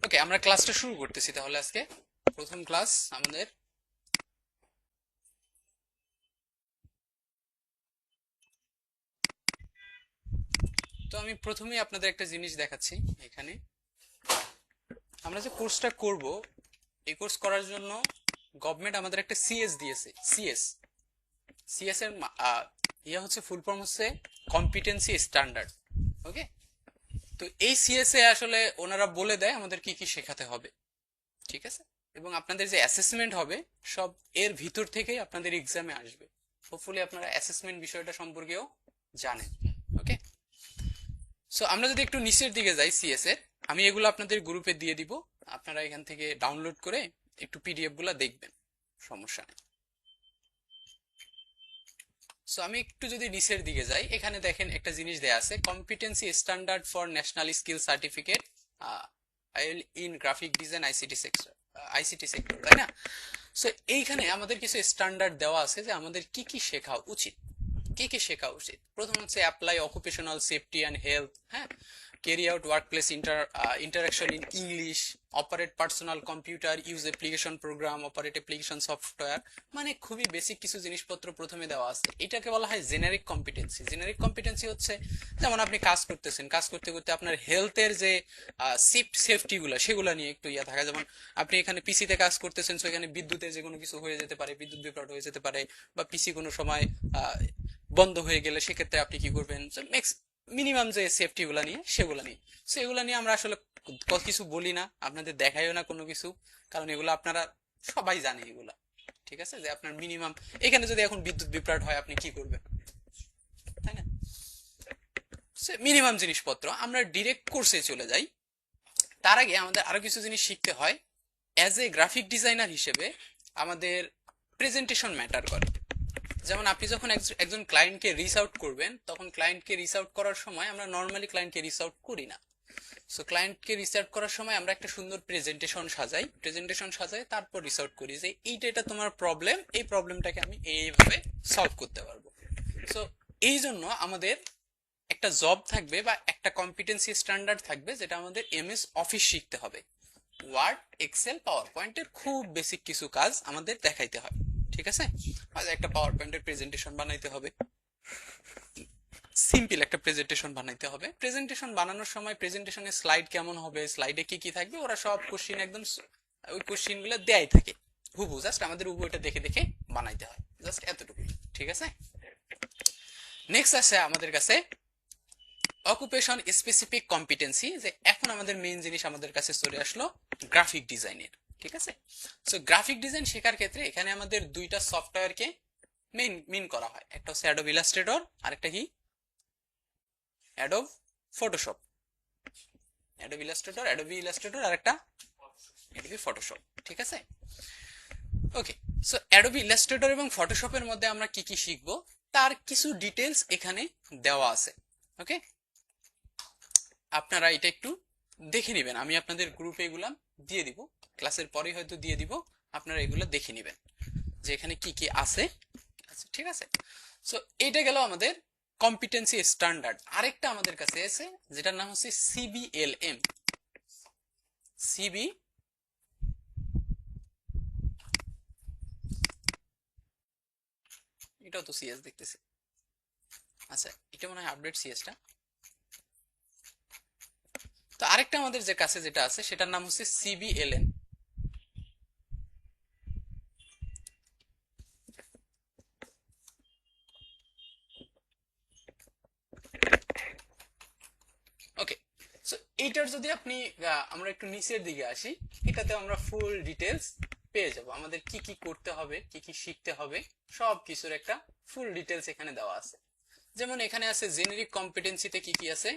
ওকে, আমরা ক্লাসটা শুরু করতেছি তাহলে। আজকে প্রথম ক্লাস আমাদের। তো আমি প্রথমেই আপনাদের একটা জিনিস দেখাচ্ছি। এখানে আমরা যে কোর্সটা করব, এই কোর্স করার জন্য গভর্নমেন্ট আমাদের একটা সিএস দিয়েছে। সিএস সিএস এর ইয়ে হচ্ছে, ফুল ফর্ম হচ্ছে কম্পিটেন্সি স্ট্যান্ডার্ড। ওকে, তো এই সিএস এ আসলে ওনারা বলে দেয় আমাদের কি কি শেখাতে হবে, ঠিক আছে? এবং আপনাদের যে অ্যাসেসমেন্ট হবে সব এর ভিতর থেকেই আপনাদের এক্সামে আসবে। হোপফুলি আপনারা অ্যাসেসমেন্ট বিষয়টা সম্পর্কেও জানেন। ওকে, সো আমরা যদি একটু নিচের দিকে যাই সিএস এর, আমি এগুলো আপনাদের গ্রুপে দিয়ে দিব। আপনারা এখান থেকে ডাউনলোড করে একটু পিডিএফ গুলা দেখবেন, সমস্যা নেই। সো আমি একটু যদি নিচের দিকে যাই, এখানে দেখেন একটা জিনিস দেয়া আছে, competency standard for national skill certificate in graphic design ICT sector, তাই না? সো এইখানে আমাদের কিছু স্ট্যান্ডার্ড দেওয়া আছে যে আমাদের কি কি শেখা উচিত। কি কি শেখা উচিত? প্রথম হচ্ছে apply occupational safety and health, হ্যাঁ, carry out workplace interaction in English, operate personal computer, use application program, operate application software. মানে খুবই বেসিক কিছু জিনিসপত্র প্রথমে দেওয়া আছে। এটাকে বলা হয় জেনারিক কম্পিটেন্সি। জেনারিক কম্পিটেন্সি হচ্ছে যেমন আপনি কাজ করতেছেন, কাজ করতে করতে আপনার হেলথের যে সেফটি গুলো সেগুলো নিয়ে একটু ইয়া থাকা। যেমন আপনি এখানে পিসিতে কাজ করতেছেন, সো এখানে বিদ্যুতের যে কোনো কিছু হয়ে যেতে পারে, বিদ্যুৎ বিভ্রাট হয়ে যেতে পারে, বা পিসি কোনো সময় বন্ধ হয়ে গেলে সেক্ষেত্রে আপনি কি করবেন। মিনিমাম যে সেফটি গুলা নিয়ে সেগুলা নিয়ে, সেগুলা নিয়ে আমরা আসলে কিছু বলি না, আপনাদের দেখাইও না কোনো কিছু, কারণ এগুলো আপনারা সবাই জানে এগুলা। ঠিক আছে, যে আপনার মিনিমাম এখানে যদি এখন বিদ্যুৎ বিভ্রাট হয় আপনি কি করবেন, তাই না? মিনিমাম জিনিসপত্র। আমরা ডিরেক্ট কোর্সে চলে যাই। তার আগে আমাদের আরো কিছু জিনিস শিখতে হয়। অ্যাজ এ গ্রাফিক ডিজাইনার হিসেবে আমাদের প্রেজেন্টেশন ম্যাটার করে। যেমন আপনি যখন একজন ক্লায়েন্টকে রিচ আউট করবেন, তখন ক্লায়েন্টকে রিচ আউট করার সময় আমরা নর্মালি ক্লায়েন্টকে রিচ আউট করি না। সো ক্লায়েন্টকে রিচ আউট করার সময় আমরা একটা সুন্দর প্রেজেন্টেশন সাজাই, তারপর রিচ আউট করি যে এইটা এটা তোমার প্রবলেম, এই প্রবলেমটাকে আমি এইভাবে সলভ করতে পারবো। সো এই জন্য আমাদের একটা জব থাকবে বা একটা কম্পিটেন্সি স্ট্যান্ডার্ড থাকবে, যেটা আমাদের এমএস অফিস শিখতে হবে। ওয়ার্ড, এক্সেল, পাওয়ার পয়েন্টের খুব বেসিক কিছু কাজ আমাদের দেখাইতে হয়, ঠিক আছে? একটা পাওয়ার পয়েন্টের প্রেজেন্টেশন বানাইতে হবে, সিম্পল একটা প্রেজেন্টেশন বানাইতে হবে। প্রেজেন্টেশন বানানোর সময় প্রেজেন্টেশনের স্লাইড কেমন হবে, স্লাইডে কি কি থাকবে, ওরা সব কোশ্চিন একদম ওই কোশ্চিন গুলো দেয়াই থাকে হুবু, জাস্ট আমাদের হুবু এটা দেখে দেখে বানাইতে হয়, জাস্ট এতটুকু, ঠিক আছে? নেক্সট আছে আমাদের কাছে অকুপেশন স্পেসিফিক কম্পিটেন্সি, যে এখন আমাদের মেইন জিনিস আমাদের কাছে চলে আসলো গ্রাফিক ডিজাইনের, ঠিক আছে? সো গ্রাফিক ডিজাইন শেখার ক্ষেত্রে এখানে আমাদের দুইটা সফটওয়্যারকে মেইন করা হয়। একটা হচ্ছে অ্যাডোব ইলাস্ট্রেটর, আরেকটা কি অ্যাডোব ফটোশপ। অ্যাডোবি ইলাস্ট্রেটর আর একটা অ্যাডোবি ফটোশপ, ঠিক আছে? ওকে, সো অ্যাডোবি ইলাস্ট্রেটর এবং ফটোশপের মধ্যে আমরা কি কি শিখবো তার কিছু ডিটেলস এখানে দেওয়া আছে। ওকে, আপনারা এটা একটু দেখে নেবেন, আমি আপনাদের গ্রুপে এগুলা দিয়ে দিব, ক্লাসের পরেই হয়তো দিয়ে দিব, আপনারা এগুলো দেখে নেবেন যে এখানে কি কি আছে। আচ্ছা, ঠিক আছে। সো এইটা গেল আমাদের কম্পিটেন্সি স্ট্যান্ডার্ড। আরেকটা আমাদের কাছে আছে যেটার নাম হচ্ছে সিবিএলএম। সিবি এটাও তো সিএস দেখতেছি। আচ্ছা, এটা মনে হয় আপডেট সিএসটা। তো আরেকটা আমাদের যে কাছে যেটা আছে সেটার নাম হচ্ছে সিবিএলএন। ওকে, সো এইটার যদি আপনি আমরা একটু নিচের দিকে আসি, এটাতে আমরা ফুল ডিটেলস পেয়ে যাব, আমাদের কি কি করতে হবে, কি কি শিখতে হবে, সব কিছুর একটা ফুল ডিটেলস এখানে দেওয়া আছে। যেমন এখানে আছে জেনেরিক কম্পিটেন্সিতে কি কি আছে,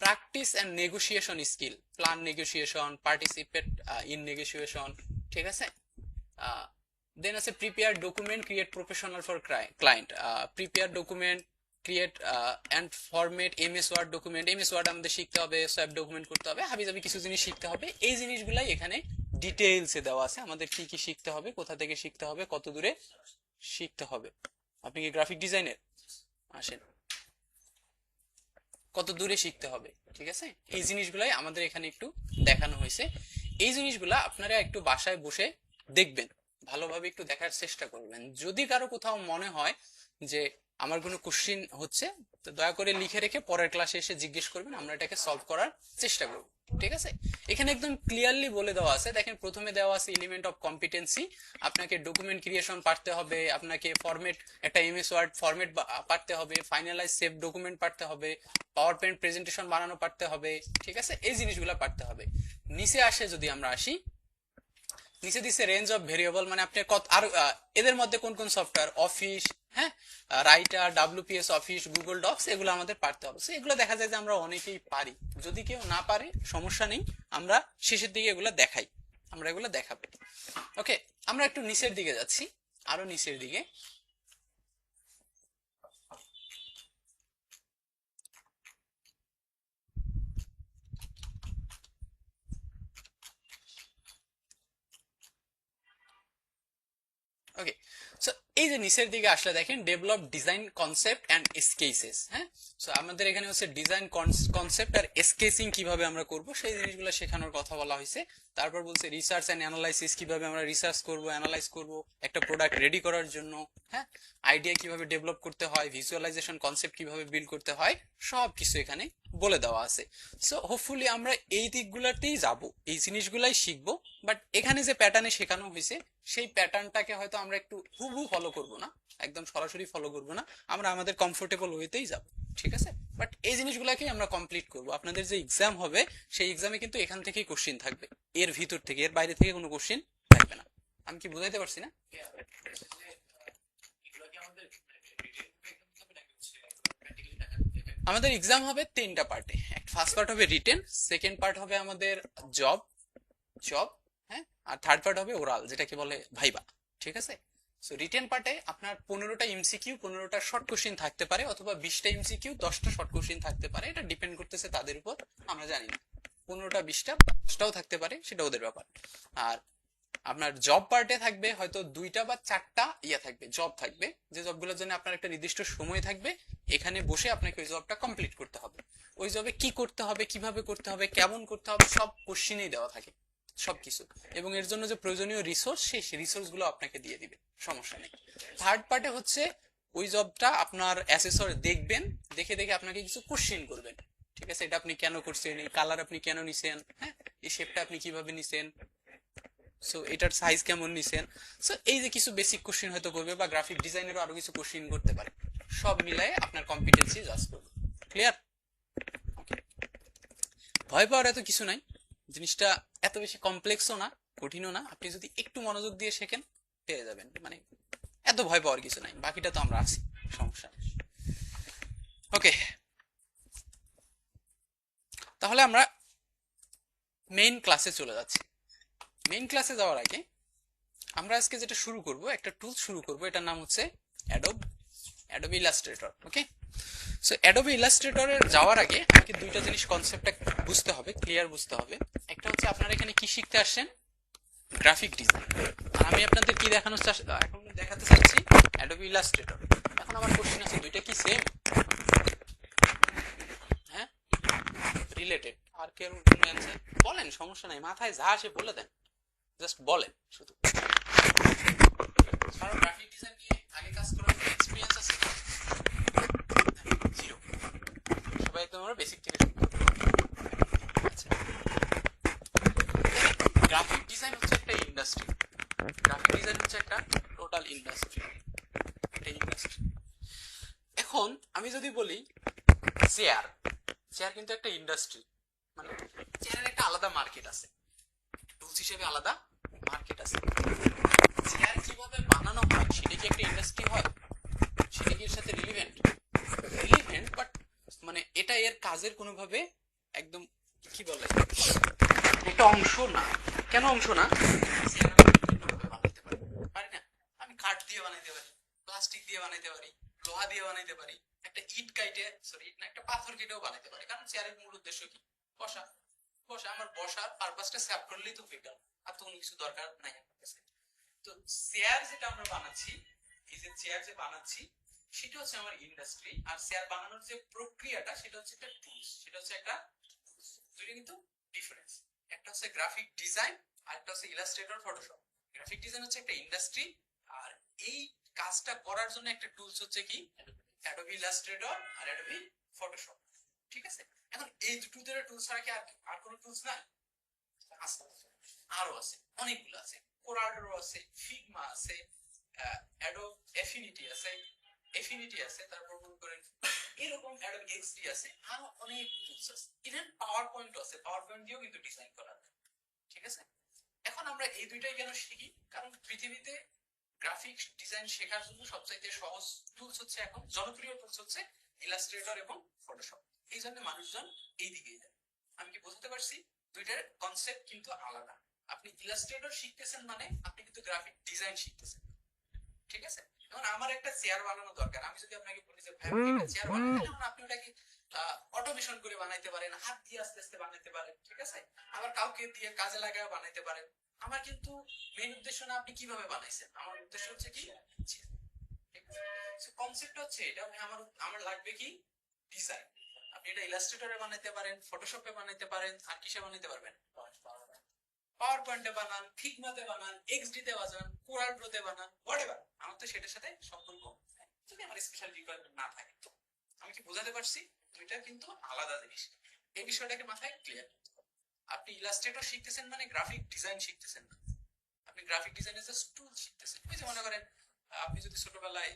practice and negotiation skill, plan negotiation, participate in negotiation, ঠিক আছে? দেন আছে prepare document, create professional for client, prepare document, create and format MS Word document. MS Word আমাদের শিখতে হবে, সোয়াপ ডকুমেন্ট করতে হবে, হাবিজাবি কিছু জিনিস শিখতে হবে। এই জিনিসগুলাই এখানে ডিটেইলসে দেওয়া আছে, আমাদের কি কি শিখতে হবে, কোথা থেকে শিখতে হবে, কত দূরে শিখতে হবে। আপনি কি গ্রাফিক ডিজাইনের? আসেন। কত দূরে শিখতে হবে, ঠিক আছে? এই জিনিসগুলাই আমাদের এখানে একটু দেখানো হয়েছে। এই জিনিসগুলা আপনারা একটু বাসায় বসে দেখবেন, ভালোভাবে একটু দেখার চেষ্টা করবেন। যদি কারো কোথাও মনে হয় যে আমার কোনো কোশ্চিন হচ্ছে, তো দয়া করে লিখে রেখে পরের ক্লাসে এসে জিজ্ঞেস করবেন, আমরা এটাকে সলভ করার চেষ্টা করব, ঠিক আছে? এখানে একদম ক্লিয়ারলি বলে দেওয়া আছে, দেখেন প্রথমে দেওয়া আছে এলিমেন্ট অফ কম্পিটেন্সি। আপনাকে ডকুমেন্ট ক্রিয়েশন পারতে হবে, আপনাকে ফরম্যাট, একটা এমএস ওয়ার্ড ফরম্যাট পারতে হবে, ফাইনালাইজ সেভ ডকুমেন্ট পারতে হবে, পাওয়ার পয়েন্ট প্রেজেন্টেশন বানানো পারতে হবে, ঠিক আছে? এই জিনিসগুলো পারতে হবে। নিচে আসে যদি আমরা আসি, নিচে দিছে রেঞ্জ অফ ভেরিয়েবল, মানে আপনি কত আর এদের মধ্যে কোন কোন সফটওয়্যার, অফিস, হ্যাঁ, writer, WPS office, Google Docs, এগুলো আমাদের পারতে হবে। এগুলো দেখা যায় যে আমরা অনেকেই পারি। যদি কেউ না পারে সমস্যা নেই, আমরা শেষের দিকে এগুলো দেখাই, আমরা এগুলো দেখাবো। ওকে, আমরা একটু নিচের দিকে যাচ্ছি, আরো নিচের দিকে। ওকে, সো এই যে নিচের দিকে আসলে দেখেন develop design concept and sketches. হ্যাঁ, সো আমাদের এখানে হচ্ছে ডিজাইন কনসেপ্ট আর স্কেচিং কিভাবে আমরা করব সেই জিনিসগুলো শেখানোর কথা বলা হয়েছে। তারপর বলছে রিসার্চ এন্ড অ্যানালাইসিস, কিভাবে আমরা রিসার্চ করব, অ্যানালাইজ করব একটা প্রোডাক্ট রেডি করার জন্য। হ্যাঁ, আইডিয়া কিভাবে ডেভেলপ করতে হয়, ভিজুয়ালাইজেশন কনসেপ্ট কিভাবে বিল্ড করতে হয়, সব কিছু এখানে বলে দেওয়া আছে। সো হোপফুলি আমরা এই দিকগুলোতেই যাব, এই জিনিসগুলাই শিখবো। বাট এখানে যে প্যাটার্নে শেখানো হয়েছে সেই প্যাটার্নটাকে হয়তো আমরা একটু হুবহু ফলো করব না, একদম সরাসরি ফলো করব না, আমরা আমাদের কমফোর্টেবল ওয়েতেই যাব, ঠিক আছে? বাট এই জিনিসগুলোকেই আমরা কমপ্লিট করব। আপনাদের যে এক্সাম হবে সেই এক্সামে কিন্তু এখান থেকেই কোশ্চিন থাকবে, এর ভিতর থেকে, এর বাইরে থেকে কোনো কোশ্চিন থাকবে না। আমি কি বুঝাইতে পারছি না? আমাদের এক্সাম হবে তিনটা পার্টে। ফার্স্ট পার্ট হবে রিটেন, সেকেন্ড পার্ট হবে আমাদের জব জব হ্যাঁ, আর থার্ড পার্ট হবে ওরাল, যেটাকে বলে ভাইবা, ঠিক আছে? সো রিটেন পার্টে আপনার 15টা এমসিকিউ, 15টা শর্ট কোশ্চিন থাকতে পারে, অথবা 20টা এমসিকিউ, 10টা শর্ট কোশ্চিন থাকতে পারে, এটা ডিপেন্ড করতেছে তাদের উপর, আমরা জানি না। 15টা, 20টা, 10টাও থাকতে পারে, সেটা ওদের ব্যাপার। আর আপনার জব পার্টে থাকবে হয়তো 2টা বা 4টা থাকবে, জব থাকবে, যে জবগুলোর জন্য আপনার একটা নির্দিষ্ট সময় থাকবে, এখানে বসে আপনাকে ওই জবটা কমপ্লিট করতে হবে। ওই জবে কি করতে হবে, কিভাবে করতে হবে, কেমন করতে হবে, সব কোশ্চিনেই দেওয়া থাকে সবকিছু, এবং এর জন্য যে প্রয়োজনীয় রিসোর্স, সেই রিসোর্স গুলো আপনাকে দিয়ে দিবে, সমস্যা নেই। থার্ড পার্টে হচ্ছে ওই জবটা আপনার অ্যাসেসর দেখবেন, দেখে দেখে আপনাকে কিছু কোশ্চিন করবেন, ঠিক আছে? এটা আপনি কেন করছেন, এই কালার আপনি কেন নিছেন, হ্যাঁ, এই শেপটা আপনি কিভাবে নিছেন, সো এটার সাইজ কেমন নিছেন। সো এই যে কিছু বেসিক কোশ্চিন হয়তো করবে, বা গ্রাফিক ডিজাইনেরও আরো কিছু কোশ্চিন করতে পারে, সব মিলাই আপনার কম্পিটেন্সি জাজ করবে। ক্লিয়ার? ভয় পাওয়ার এত কিছু নাই, জিনিসটা এত বেশি কমপ্লেক্সও না, কঠিনও না। আপনি যদি একটু মনোযোগ দিয়ে শেখেন পেয়ে যাবেন, মানে এত ভয় পাওয়ার কিছু নাই, বাকিটা তো আমরা আছি, সমস্যা নেই। ওকে, তাহলে আমরা মেইন ক্লাসে চলে যাচ্ছি। মেইন ক্লাসে যাওয়ার আগে আমরা আজকে যেটা শুরু করব, একটা টুল শুরু করব, এটার নাম হচ্ছে অ্যাডোবি ইলাস্ট্রেটর। ওকে, সো অ্যাডোবি ইলাস্ট্রেটরের যাওয়ার আগে আমাকে দুইটা জিনিস কনসেপ্টটা বুঝতে হবে, ক্লিয়ার বুঝতে হবে। একটা হচ্ছে আপনারা এখানে কি শিখতে আসছেন, গ্রাফিক ডিজাইন। আর আমি আপনাদের কি এখন দেখাতে চাচ্ছি, অ্যাডোবি ইলাস্ট্রেটর। এখন আমার কোশ্চেন আছে, দুইটা কি সেম? হ্যাঁ, রিলেটেড। আর কেউ কোনো অ্যান্সার বলেন, সমস্যা নাই, মাথায় যা আসে বলে দেন, জাস্ট বলেন শুধু। কারণ গ্রাফিক ডিজাইন নিয়ে আগে কাজ করার এক্সপিরিয়েন্স আছে? জিরো। সবাই একদম আমরা বেসিক থেকে শুরু করব। আচ্ছা, গ্রাফিক ডিজাইন হচ্ছে একটা ইন্ডাস্ট্রি, গ্রাফিক ডিজাইন হচ্ছে একটা টোটাল ইন্ডাস্ট্রি, একটা ইন্ডাস্ট্রি। এখন আমি যদি বলি চেয়ার, চেয়ার কিন্তু একটা ইন্ডাস্ট্রি, মানে চেয়ারের একটা আলাদা মার্কেট আছে, টুলস হিসেবে আলাদা মার্কেট আছে। চেয়ার কিভাবে বানানো হয় সেটা কি একটা ইন্ডাস্ট্রি হয়? সেটা কি এর সাথে রিলিভেন্ট? রিলিভেন্ট, বাট মানে এটা এর কাজের কোনোভাবে একদম কি বলে একটা অংশ না। কেন অংশ না? চেয়ার আমি বিভিন্নভাবে বানাইতে পারি, পারি না? আমি কাঠ দিয়ে বানাইতে পারি, প্লাস্টিক দিয়ে বানাইতে পারি, লোহা দিয়ে বানাইতে পারি, একটা ইট কাইটে, সরি ইট না, একটা পাথর কেটেও বানাইতে পারি। কারণ চেয়ারের মূল উদ্দেশ্য কি? বসা। বসা, আমার বসার পারপাসটা সেভ করলেই তো হয়ে গেল, আর তো কোনো কিছু দরকার নাই আমার কাছে। তো চেয়ার যেটা আমরা বানাচ্ছি, এই যে চেয়ার যে বানাচ্ছি, সেটা হচ্ছে আমার ইন্ডাস্ট্রি, আর চেয়ার বানানোর যে প্রক্রিয়াটা সেটা হচ্ছে একটা টুলস, সেটা হচ্ছে একটা দুইটা কিন্তু ডিফারেন্স। একটা হচ্ছে গ্রাফিক ডিজাইন আর একটা হচ্ছে ইলাস্ট্রেটর ফটোশপ। গ্রাফিক ডিজাইন হচ্ছে একটা ইন্ডাস্ট্রি, আর এই কাজটা করার জন্য একটা টুলস হচ্ছে কি অ্যাডোবি ইলাস্ট্রেটর আর অ্যাডোবি ফটোশপ। ঠিক আছে, এখন এই দুটো টুলস ছাড়া কি আর কোনো টুলস নাই? আছে, আরো আছে, অনেকগুলো আছে। কোরাডো আছে, ফিগমা আছে, অ্যাডোব এফিনিটি আছে, তারপর মনে করেন এরকম অ্যাডোব এক্সডি আছে, আরো অনেক টুলস আছে। ইভেন পাওয়ার পয়েন্ট আছে, পাওয়ার পয়েন্ট দিয়েও কিন্তু ডিজাইন করা যায়। ঠিক আছে, এখন আমরা এই দুইটাই কেন শিখি? কারণ পৃথিবীতে গ্রাফিক ডিজাইন শেখার জন্য সবচাইতে সহজ টুলস হচ্ছে, এখন জনপ্রিয় টুলস হচ্ছে ইলাস্ট্রেটর এবং ফটোশপ। এই জন্য মানুষজন এই দিকেই যায়। আমি কি বোঝাতে পারছি? দুইটার কনসেপ্ট কিন্তু আলাদা। আপনি ইলাস্ট্রেটর শিখতেছেন মানে আপনি কিন্তু গ্রাফিক ডিজাইন শিখতেছেন। ঠিক আছে, এখন আমার একটা চেয়ার বানানো দরকার, আমি যদি আপনাকে বলি যে ভাই একটা চেয়ার বানাতে, তখন আপনি ওটাকে অটোমেশন করে বানাইতে পারেন, হাত দিয়ে আস্তে আস্তে বানাইতে পারেন। ঠিক আছে, আবার কাউকে দিয়ে কাজে লাগায় বানাইতে পারেন। আমার কিন্তু মেইন উদ্দেশ্য না আপনি কিভাবে বানাইছেন, আমার উদ্দেশ্য হচ্ছে কি কনসেপ্ট হচ্ছে এটা। আমার আমার লাগবে কি ডিজাইন। আপনি এটা ইলাস্ট্রেটরে বানাইতে পারেন, ফটোশপে বানাইতে পারেন, আর কিসে বানাইতে পারবেন? পাওয়ার পয়েন্টে বানান, ফিগমাতে বানান, এক্সডি তে বানান, কোরাল প্রোতে বানান, হোয়াটএভার। আমার তো সেটার সাথে সম্পর্ক যদি আমার স্পেশাল রিকোয়ারমেন্ট না থাকে। আমি কি বোঝাতে পারছি? দুইটা কিন্তু আলাদা জিনিস, এই বিষয়টাকে মাথায় ক্লিয়ার। আপনি ইলাস্ট্রেটর শিখতেছেন মানে গ্রাফিক ডিজাইন শিখতেছেন না, আপনি গ্রাফিক ডিজাইনের জাস্ট টুল শিখতেছেন। এই যে মনে করেন আপনি যদি ছোটবেলায়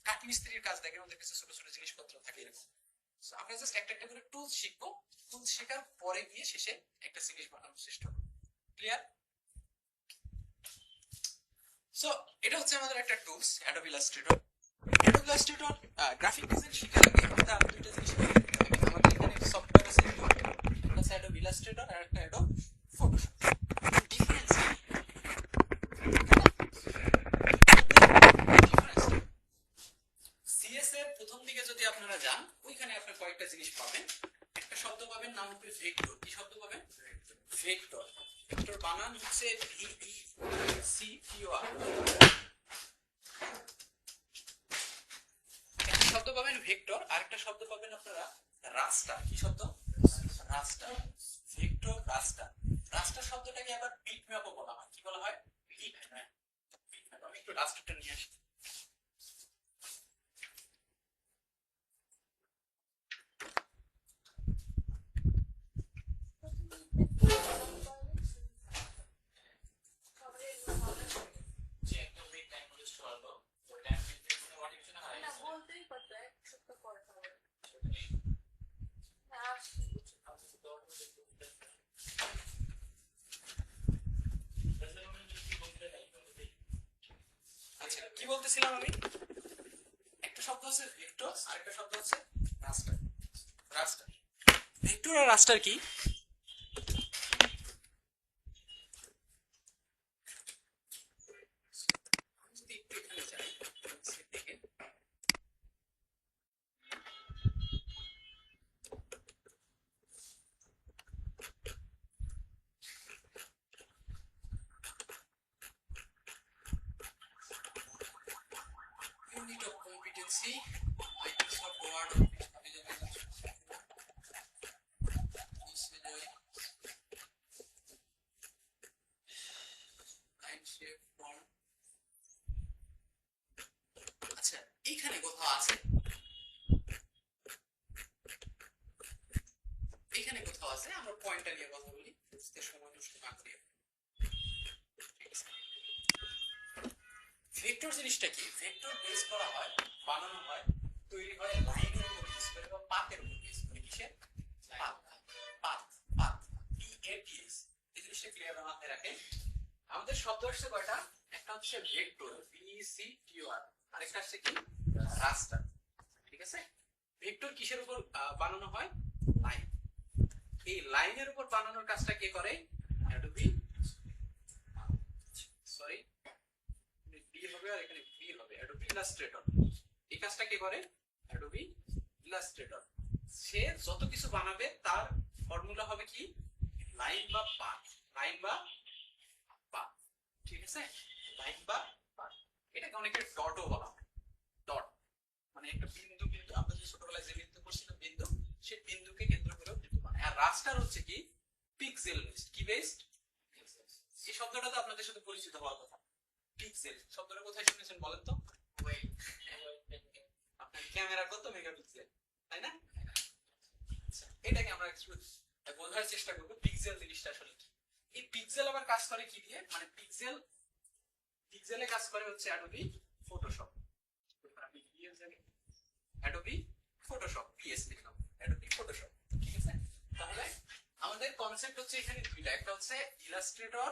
কাঠমিস্ত্রির কাজ দেখেন, ওদের কাছে ছোট ছোট জিনিসপত্র থাকে এরকম। আমরা জাস্ট একটা একটা করে টুলস শিখবো, টুলস শেখার পরে গিয়ে শেষে একটা জিনিস বানানোর চেষ্টা করবো। ক্লিয়ার? সো এটা হচ্ছে আমাদের একটা tools Adobe Illustrator. Adobe Illustrator graphic design শেখার আগে আমাদের আরো দুইটা জিনিস শিখতে হবে। আমাদের এখানে সফটওয়্যার আছে দুটো, একটা হচ্ছে অ্যাডোবি ইলাস্ট্রেটর আর একটা অ্যাডোব ফটোশপ। ডিফারেন্স সিএস এর প্রথম দিকে যদি আপনারা যান, ওইখানে আপনি কয়েকটা জিনিস পাবেন। একটা শব্দ পাবেন, নাম হচ্ছে ভেক্টর। কি শব্দ পাবেন? ভেক্টর। ভেক্টর বানান হচ্ছে VECTOR। একটা শব্দ পাবেন ভেক্টর, আরেকটা শব্দ পাবেন আপনারা রাস্টার। কি শব্দ? রাস্টার। ভেক্টর, রাস্টার। রাস্টার শব্দটাকে আবার বিট ম্যাপও বলা হয়। কি বলা হয়? Bitmap. আমি একটু রাস্টারটা নিয়ে আসি। আচ্ছা, কি বলতেছিলাম আমি? একটা শব্দ হচ্ছে ভেক্টর, আরেকটা শব্দ হচ্ছে রাস্টার। রাস্টার, ভেক্টর আর রাস্টার কি? যদি একটু এখানে যাই দেখে, unit of competency, Microsoft Word, আচ্ছা এইখানে কোথাও আছে, এখানে কোথাও আছে। আমরা পয়েন্টটা নিয়ে কথা বলি, বুঝতে সময় নষ্ট না করি। ভেক্টর জিনিসটা কি? ভেক্টর বেস করা হয়, বানানো হয়, তৈরি হয় লাইনের উপর বেস করে বা পাথের উপর বেস করে। কিসের? পাথ। Path, path, PATH। এই জিনিসটা ক্লিয়ার মাথায় রাখেন। আমাদের শব্দ আসছে কয়টা? একটা হচ্ছে ভেক্টর, VECTOR, আরেকটা হচ্ছে কি রাস্টার। ঠিক আছে, ভেক্টর কিসের উপর বানানো হয়? লাইন। এই লাইনের উপর বানানোর কাজটা কে করে? অ্যাডোবি, সরি ডি হবে আর এখানে বি হবে, অ্যাডোবি ইলাস্ট্রেটর। এই কাজটা কে করে? Adobe Illustrator. সে যত কিছু বানাবে তার ফর্মুলা হবে কি? লাইন বা পাথ। লাইন বা পাথ। ঠিক আছে, লাইন বা পাথ। এটাকে অনেকে ডটও বলা হয়। ডট মানে মানে একটা বিন্দু বিন্দু আমরা যে ছোটবেলায় যে বিন্দু করছিলাম বিন্দু, সেই বিন্দুকে কেন্দ্র করেও বিদ্যমান। আর রাস্টার হচ্ছে কি পিক্সেল বেসড। কি বেসড? এই শব্দটা তো আপনাদের সাথে পরিচিত হওয়ার কথা। পিক্সেল শব্দটা কোথায় শুনেছেন বলেন তো? আপনার ক্যামেরা কত মেগাপিক্সেল, তাই না? আচ্ছা, এটাকে আমরা একটু বোঝার চেষ্টা করবো পিক্সেল জিনিসটা আসলে কি। এই পিক্সেল আবার কাজ করে কি দিয়ে? মানে পিক্সেলে কাজ করে হচ্ছে Adobe Photoshop. Adobe Photoshop, PS লিখলাম, অ্যাডোবি ফটোশপ। ঠিক আছে, তাহলে আমাদের কনসেপ্ট হচ্ছে এখানে দুইটা। একটা হচ্ছে ইলাস্ট্রেটর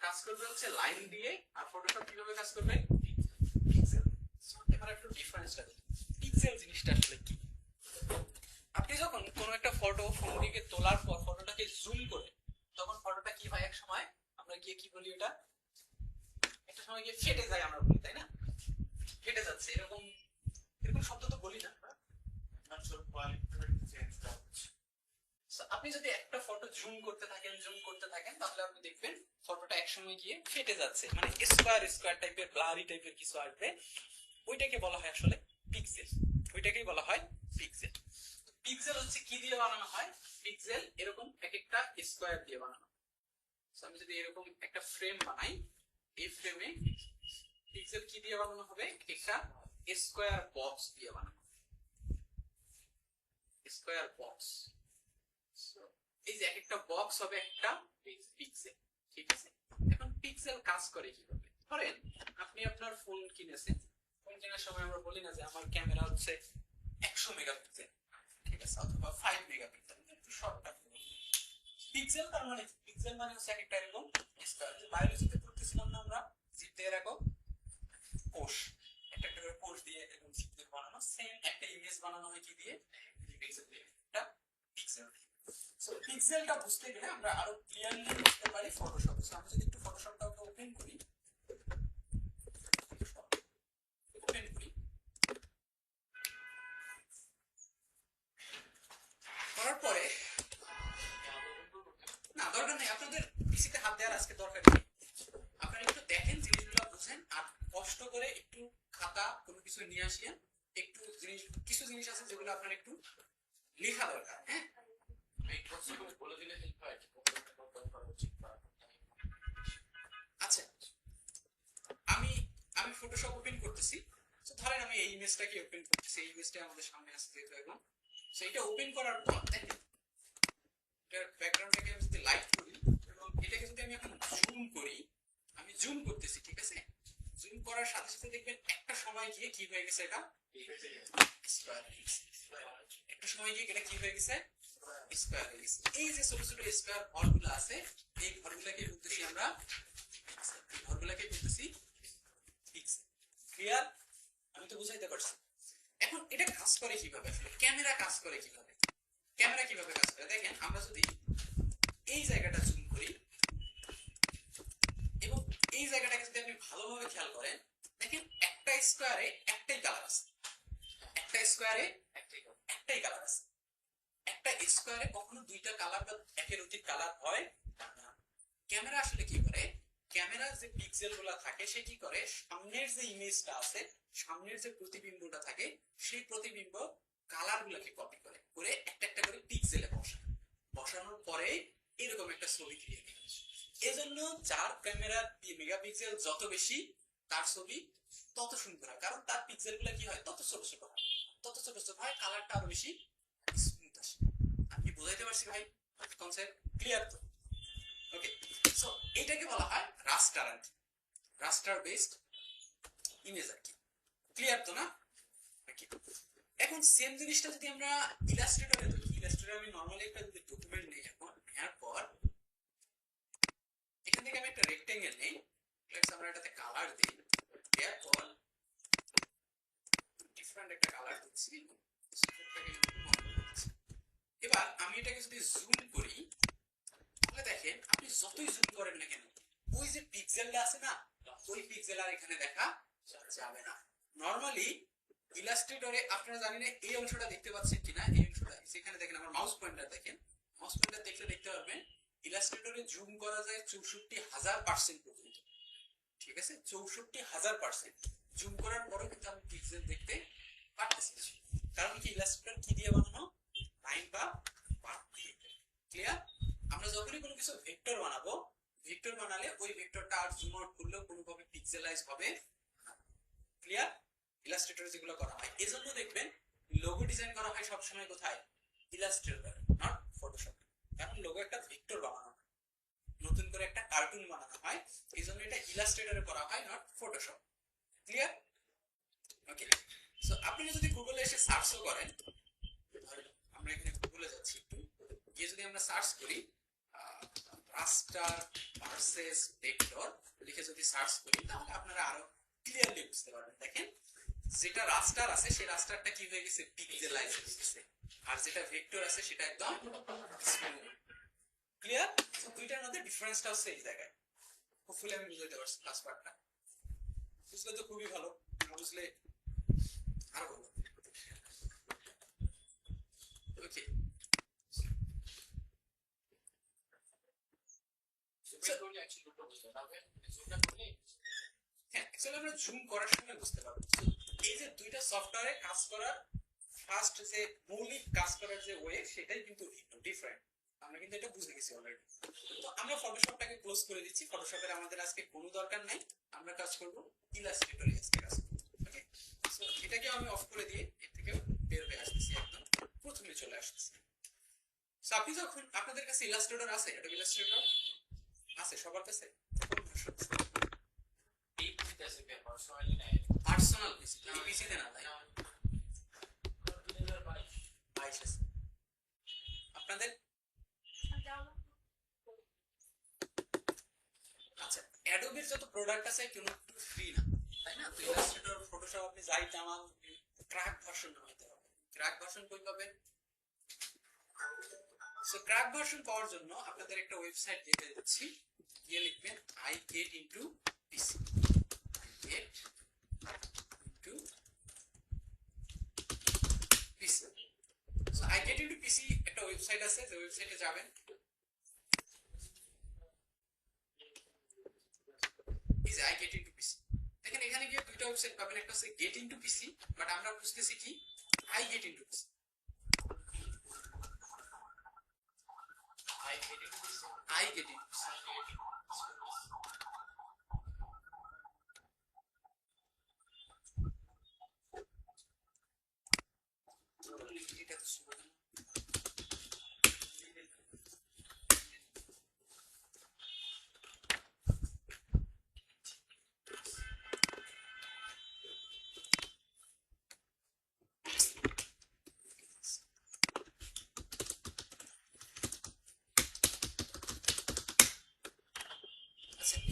কাজ করবে হচ্ছে লাইন দিয়ে, আর ফটোশপ কিভাবে কাজ করবে? পিক্সেল। এবার একটু ডিফারেন্সটা দেখি পিক্সেল জিনিসটা আসলে কি। আপনি যখন কোনো একটা ফটো ফোন থেকে তোলার পর ফটোটাকে জুম করে, তখন ফটোটা কি হয়? এক সময় আমরা গিয়ে কি বলি, ওটা একটা সময় গিয়ে ফেটে যায় আমরা বলি, তাই না? ফেটে যাচ্ছে, এরকম এরকম শব্দ তো বলি না আমরা। আপনি যদি একটা ফটো জুম করতে থাকেন তাহলে আপনি দেখবেন ফটোটা একসময় গিয়ে ফেটে যাচ্ছে, মানে স্কোয়ার স্কোয়ার টাইপের ব্লারি টাইপের কিছু আসবে। ওইটাকে বলা হয় আসলে পিক্সেল। ওইটাকেই বলা হয় পিক্সেল। পিক্সেল হচ্ছে কি দিয়ে বানানো হয়? পিক্সেল এরকম এক একটা স্কোয়ার দিয়ে বানানো। আমি যদি এরকম একটা ফ্রেম বানাই, এই ফ্রেমে পিক্সেল কি দিয়ে বানানো হবে? একটা স্কোয়ার বক্স দিয়ে বানানো, স্কোয়ার বক্স। এই যে এক একটা বক্স হবে একটা পিক্সেল। ঠিক আছে, এখন পিক্সেল কাজ করে কিভাবে? ধরেন আপনি আপনার ফোন কিনেছেন, ফোন কেনার সময় আমরা বলি না যে আমার ক্যামেরা হচ্ছে 100 মেগাপিক্সেল, ঠিক আছে, অথবা 5 মেগাপিক্সেল, একটু শর্টটা পিক্সেল। তার মানে পিক্সেল মানে হচ্ছে একটা এরকম স্কয়ার। যে বায়োলজিতে পড়তেছিলাম না আমরা, জিপ দিয়ে রাখো কোষ, একটা একটা করে কোষ দিয়ে এরকম জিপ দিয়ে বানানো, সেম একটা ইমেজ বানানো হয় কি দিয়ে? পিক্সেল দিয়ে। এটা পিক্সেল। সো পিক্সেলটা বুঝতে গেলে আমরা আরো ক্লিয়ারলি বুঝতে পারি ফটোশপ। সো আমরা যদি একটু ফটোশপটা ওপেন করি, করার পরে না দরকার নেই আপনাদের পিসিতে হাত দেওয়ার আজকে দরকার নেই। আপনারা একটু দেখেন, জিনিসগুলো বুঝেন, আর কষ্ট করে একটু খাতা কোনো কিছু নিয়ে আসেন। একটু জিনিস, কিছু জিনিস আছে যেগুলো আপনার একটু লেখা দরকার। হ্যাঁ, বলে দিলে হেল্প হয়। আচ্ছা, আমি আমি ফটোশপ ওপেন করতেছি। তো ধরেন আমি এই ইমেজটাকে ওপেন করতেছি, এই ইমেজটা আমাদের সামনে আসছে যেহেতু এখন। সো এটা ওপেন করার পর দেখেন এটার ব্যাকগ্রাউন্ডটাকে আমি যদি লাইট করি এবং এটাকে যদি আমি এখন জুম করি, আমি জুম করতেছি, ঠিক আছে, জুম করার সাথে সাথে দেখবেন একটা সময় গিয়ে কি হয়ে গেছে, এটা স্কয়ার হয়ে গেছে। একটা সময় গিয়ে এটা কি হয়ে গেছে? স্কয়ার হয়ে গেছে। এই যে ছোট ছোট স্কয়ার ঘরগুলো আছে, এই ঘরগুলোকে বলতেছি আমরা, এই ঘরগুলোকে বলতেছি পিক্সেল। ক্লিয়ার? আমি তো বুঝাইতে পারছি। এখন এটা কাজ করে কিভাবে? ক্যামেরা কাজ করে কিভাবে? ক্যামেরা কিভাবে কাজ করে দেখেন, আমরা যদি এই জায়গাটা জুম করি এবং এই জায়গাটাকে যদি আপনি ভালোভাবে খেয়াল করেন, দেখেন একটা স্কয়ারে একটাই কালার আছে, একটা স্কয়ারে একটাই কালার আছে। একটা স্কয়ারে কখনো দুইটা কালার বা একের অধিক কালার হয় না। ক্যামেরা আসলে কি করে? ক্যামেরার যে পিক্সেল গুলা থাকে সে কি করে, সামনের যে ইমেজটা আছে, সামনের যে প্রতিবিম্বটা থাকে, সেই প্রতিবিম্ব কালার গুলাকে কপি করে করে একটা একটা করে পিক্সেলে বসায়। বসানোর পরে এরকম একটা ছবি ক্রিয়েট হয়। এজন্য যার ক্যামেরার মেগাপিক্সেল যত বেশি, তার ছবি তত সুন্দর হয়, কারণ তার পিক্সেল গুলা কি হয়, তত ছোট ছোট হয়, তত ছোট ছোট হয়, কালারটা আরো বেশি স্মুথ আসে। আমি বুঝাইতে পারছি ভাই? কনসেপ্ট ক্লিয়ার তো? ওকে, সো এটাকে বলা হয় রাস্টার আর কি, রাস্টার বেসড ইমেজ আর কি। ক্লিয়ার তো না? এখন সেম জিনিসটা যদি আমরা ইলাস্ট্রেটরে দেখি, ইলাস্ট্রেটরে আমি নরমালি একটা যদি ডকুমেন্ট নেই, এখন নেওয়ার পর এখান থেকে আমি একটা রেক্টেঙ্গেল নেই, লেটস আমরা এটাতে কালার দিই, দেওয়ার পর ডিফারেন্ট একটা কালার দিচ্ছি। এবার আমি এটাকে যদি জুম করি, তাহলে দেখেন আপনি যতই জুম করেন না কেন, ওই যে পিক্সেলটা আছে না, ওই পিক্সেল আর এখানে দেখা যাবে না। নরমালি ইলাস্ট্রেটরে আপনারা জানেন এই অংশটা দেখতে পাচ্ছেন কিনা, এই অংশটা সেখানে দেখেন, আমার মাউস পয়েন্টার দেখেন, মাউস পয়েন্টার দেখলে দেখতে পারবেন ইলাস্ট্রেটরে জুম করা যায় 64,000% পর্যন্ত। ঠিক আছে, 64,000% জুম করার পরেও কিন্তু আমি পিক্সেল দেখতে পারতেছি না। কারণ কি ইলাস্ট্রেটর কি দিয়ে বানানো, লাইন বা পাথ দিয়ে। ক্লিয়ার? আমরা যখনই কোনো কিছু ভেক্টর বানাবো, ভেক্টর বানালে ওই ভেক্টরটা আর জুম আউট করলেও কোনোভাবে পিক্সেলাইজ হবে না। ক্লিয়ার? ইলাস্ট্রেটরে যেগুলো করা হয়, এজন্য দেখবেন লোগো ডিজাইন করা হয় সবসময় কোথায়, ইলাস্ট্রেটর, নট ফটোশপ। কারণ লোগো একটা ভেক্টর বানানো, নতুন করে একটা কার্টুন বানানো হয়, এই জন্য এটা ইলাস্ট্রেটরে করা হয়, not Photoshop. Clear? Okay. So আপনি যদি গুগলে এসে সার্চও করেন, আমরা এখানে গুগলে যাচ্ছি একটু, গিয়ে যদি আমরা সার্চ করি রাস্টার ভার্সেস ভেক্টর লিখে যদি সার্চ করি, তাহলে আপনারা আরো ক্লিয়ারলি বুঝতে পারবেন। দেখেন যেটা রাস্টার আছে সেই রাস্টারটা কি হয়ে গেছে, পিক্সেলাইজ হয়ে গেছে, আর যেটা ভেক্টর আছে সেটা একদম স্মুথ। ক্লিয়ার? সো দুইটার মধ্যে ডিফারেন্সটা হচ্ছে এই জায়গায়। হোপফুলি আমি বুঝাতে পারছি ক্লাস পার্টটা। বুঝলে তো খুবই ভালো, না বুঝলে আরো ভালো। ওকে। হ্যাঁ, অ্যাকচুয়ালি আমরা জুম করার সময় বুঝতে পারবো। এই যে দুইটা সফটওয়্যারে কাজ করার ফার্স্ট যে মৌলিক কাজ করার যে ওয়ে, সেটাই কিন্তু ডিফারেন্ট। আমরা কিন্তু এটা বুঝে গেছি অলরেডি। তো আমরা ফটোশপটাকে ক্লোজ করে দিচ্ছি, ফটোশপের আমাদের আজকে কোনো দরকার নাই, আমরা কাজ করব ইলাস্ট্রেটরে আজকে কাজ করব। ওকে। সো এটাকে আমি অফ করে দিয়ে এর থেকে বের হয়ে আসতেছি, একদম প্রথমে চলে আসতেছি। সো আপনি যখন, আপনাদের কাছে ইলাস্ট্রেটর আছে, এটা ইলাস্ট্রেটর আছে সবার কাছে? কোন ভার্সন আছে? পার্সোনাল পিসি, এই পিসিতে না ভাই, 22 আছে আপনাদের। আচ্ছা, অ্যাডোবির যত প্রোডাক্ট আছে কোনো ফ্রি না, তাই না? তো ইলাস্ট্রেটর, ফটোশপ আপনি যাই চামান, ক্র্যাক ভার্সন হতে হবে। ক্র্যাক ভার্সন কই পাবেন? সো ক্র্যাক ভার্সন পাওয়ার জন্য আপনাদের একটা ওয়েবসাইট দিয়ে দিচ্ছি, গিয়ে লিখবেন I get into PC, get into PC. So I get into PC একটা ওয়েবসাইট আছে, যে ওয়েবসাইটে যাবেন, এই যে আই গেট ইনটু পিসি। দেখেন এখানে গিয়ে দুইটা ওয়েবসাইট পাবেন, একটা হচ্ছে গেট ইনটু পিসি, বাট আমরা বুঝতেছি কি I get into PC. I get into PC, I get into PC. এটা তো শুরু।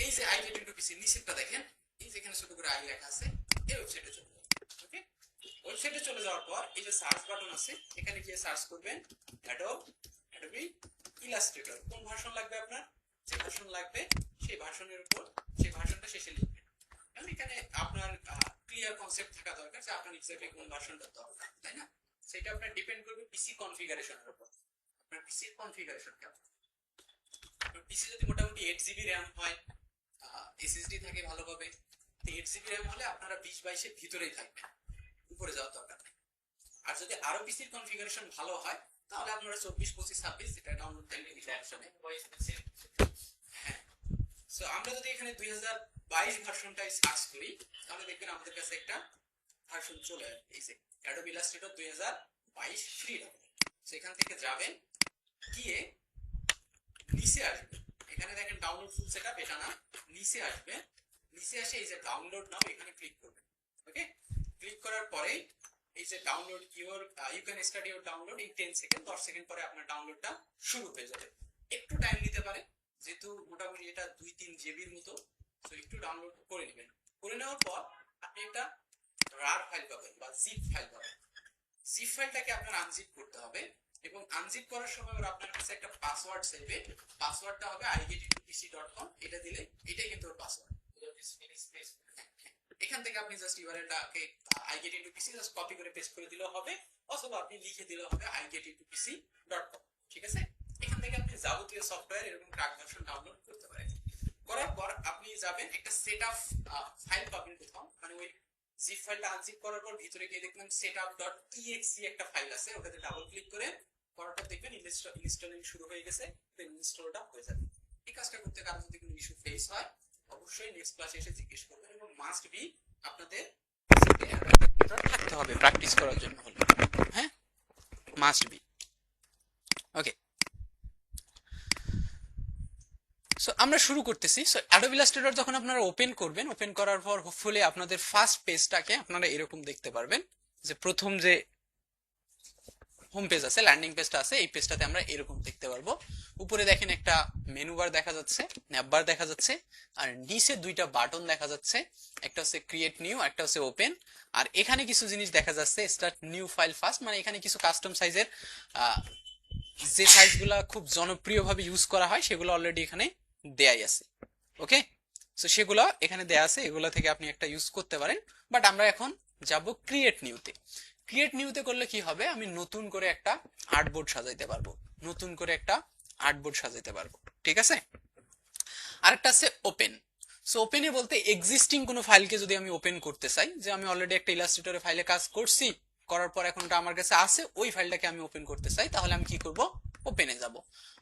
এই যে আই গেট ইনটু পিসি নিচেরটা দেখেন, এই যে এখানে ছোট করে আই লেখা আছে, এই ওয়েবসাইটে চলে যাবেন। ওকে। ওয়েবসাইটে চলে যাওয়ার পর এই যে সার্চ বাটন আছে, এখানে গিয়ে সার্চ করবেন অ্যাডোবি ইলাস্ট্রেটর। কোন ভার্সন লাগবে আপনার? যে ভার্সন লাগবে সেই ভার্সনের উপর, সেই ভার্সনটা শেষে লিখবেন। কারণ এখানে আপনার ক্লিয়ার কনসেপ্ট থাকা দরকার যে আপনার এক্স্যাক্টলি কোন ভার্সনটা দরকার, তাই না? সেটা আপনার ডিপেন্ড করবে পিসি কনফিগারেশনের উপর, আপনার পিসির কনফিগারেশন কেমন। পিসি যদি মোটামুটি 8 জিবি র্যাম হয়, এসএসডি থাকে ভালোভাবে, 8 জিবি র্যাম হলে আপনারা 20-22 এর ভিতরেই থাকবেন, উপরে যাওয়ার দরকার নেই। আর যদি আরো পিসির কনফিগারেশন ভালো হয়, তাহলে আপনারা 24, 25, 26 যেটা ডাউনলোড করলে এই অপশনে। হ্যাঁ। সো আমরা যদি এখানে 2022 ভার্সনটাই সার্চ করি, তাহলে দেখবেন আমাদের কাছে একটা ভার্সন চলে আসবে, এই যে অ্যাডোবি ইলাস্ট্রেটর 2022 ফ্রি ডাউনলোড। সেখান থেকে যাবেন, গিয়ে নিচে আসবে, এখানে দেখেন ডাউনলোড ফুল সেটআপ, এটা না, নিচে আসবে, নিচে এসে এই যে ডাউনলোড নাও এখানে ক্লিক করবেন। ওকে। ক্লিক করার পরে এই যে download your you can start your download, এই 10 সেকেন্ড 10 সেকেন্ড পরে আপনার ডাউনলোডটা শুরু হয়ে যাবে। একটু টাইম নিতে পারে, যেহেতু মোটামুটি এটা 2-3 জিবির মতো, তো একটু ডাউনলোড করে নেবেন। করে নেওয়ার পর আপনি একটা রার ফাইল পাবেন বা জিপ ফাইল পাবেন। জিপ ফাইলটাকে আপনার আনজিপ করতে হবে, এবং আনজিপ করার সময় ওরা আপনার কাছে একটা পাসওয়ার্ড চাইবে। পাসওয়ার্ডটা হবে igetintopc.com, এটা দিলে এটাই কিন্তু ওর পাসওয়ার্ড। এখান থেকে আপনি জাস্ট ইউআরএলটাকে igetintopc জাস্ট কপি করে পেস্ট করে দিলেও হবে, অথবা আপনি লিখে দিলেও হবে igetintopc.com। ঠিক আছে? এখান থেকে আপনি যাবতীয় সফটওয়্যার এরকম ক্র্যাক ভার্সন ডাউনলোড করতে পারেন। করার পর আপনি যাবেন, একটা সেটআপ ফাইল পাবেন কোথাও, মানে ওই জিপ ফাইলটা আনজিপ করার পর ভিতরে গিয়ে দেখবেন setup.exe একটা ফাইল আছে, ওটাতে ডাবল ক্লিক করে পরটা দেখবেন ইনস্টলিং শুরু হয়ে গেছে, দেন ইনস্টলটা হয়ে যাবে। এই কাজটা করতে কারো যদি কোনো ইস্যু ফেস হয় অবশ্যই নেক্সট ক্লাসে এসে জিজ্ঞেস করবেন, এবং মাস্ট বি আপনাদের থাকতে হবে প্র্যাকটিস করার জন্য হলো, হ্যাঁ, মাস্ট বি। ওকে, সো আমরা শুরু করতেছি। সো অ্যাডোবি ইলাস্ট্রেটর যখন আপনারা ওপেন করবেন, ওপেন করার পর হোপফুলি আপনাদের ফার্স্ট পেজটাকে আপনারা এরকম দেখতে পারবেন, যে প্রথম যে হোম পেজ আছে, ল্যান্ডিং পেজটা আছে, এই পেজটাতে আমরা এরকম দেখতে পারবো। উপরে দেখেন একটা মেনু বার দেখা যাচ্ছে, ন্যাব বার দেখা যাচ্ছে, আর নিচে দুইটা বাটন দেখা যাচ্ছে, একটা হচ্ছে ক্রিয়েট নিউ, একটা হচ্ছে ওপেন। আর এখানে কিছু জিনিস দেখা যাচ্ছে, স্টার্ট নিউ ফাইল ফার্স্ট, মানে এখানে কিছু কাস্টম সাইজের যে সাইজগুলো খুব জনপ্রিয়ভাবে ইউজ করা হয় সেগুলো অলরেডি এখানে দেয়াই আছে। ওকে, সো সেগুলো এখানে দেয়া আছে, এগুলো থেকে আপনি একটা ইউজ করতে পারেন। বাট আমরা এখন যাব ক্রিয়েট নিউতে। ক্রিয়েট নিউতে করলে কি হবে, আমি নতুন করে একটা আর্টবোর্ড সাজাইতে পারবো, নতুন করে একটা আর্টবোর্ড সাজাইতে পারবো, ঠিক আছে। আরেকটা আছে ওপেন। সো ওপেনে বলতে এক্সিস্টিং কোনো ফাইলকে যদি আমি ওপেন করতে চাই, যে আমি অলরেডি একটা ইলাস্ট্রেটরে ফাইলে কাজ করছি, করার পর এখন ওটা আমার কাছে আছে, ওই ফাইলটাকে আমি ওপেন করতে চাই, তাহলে আমি কি করব, ওপেনে যাব।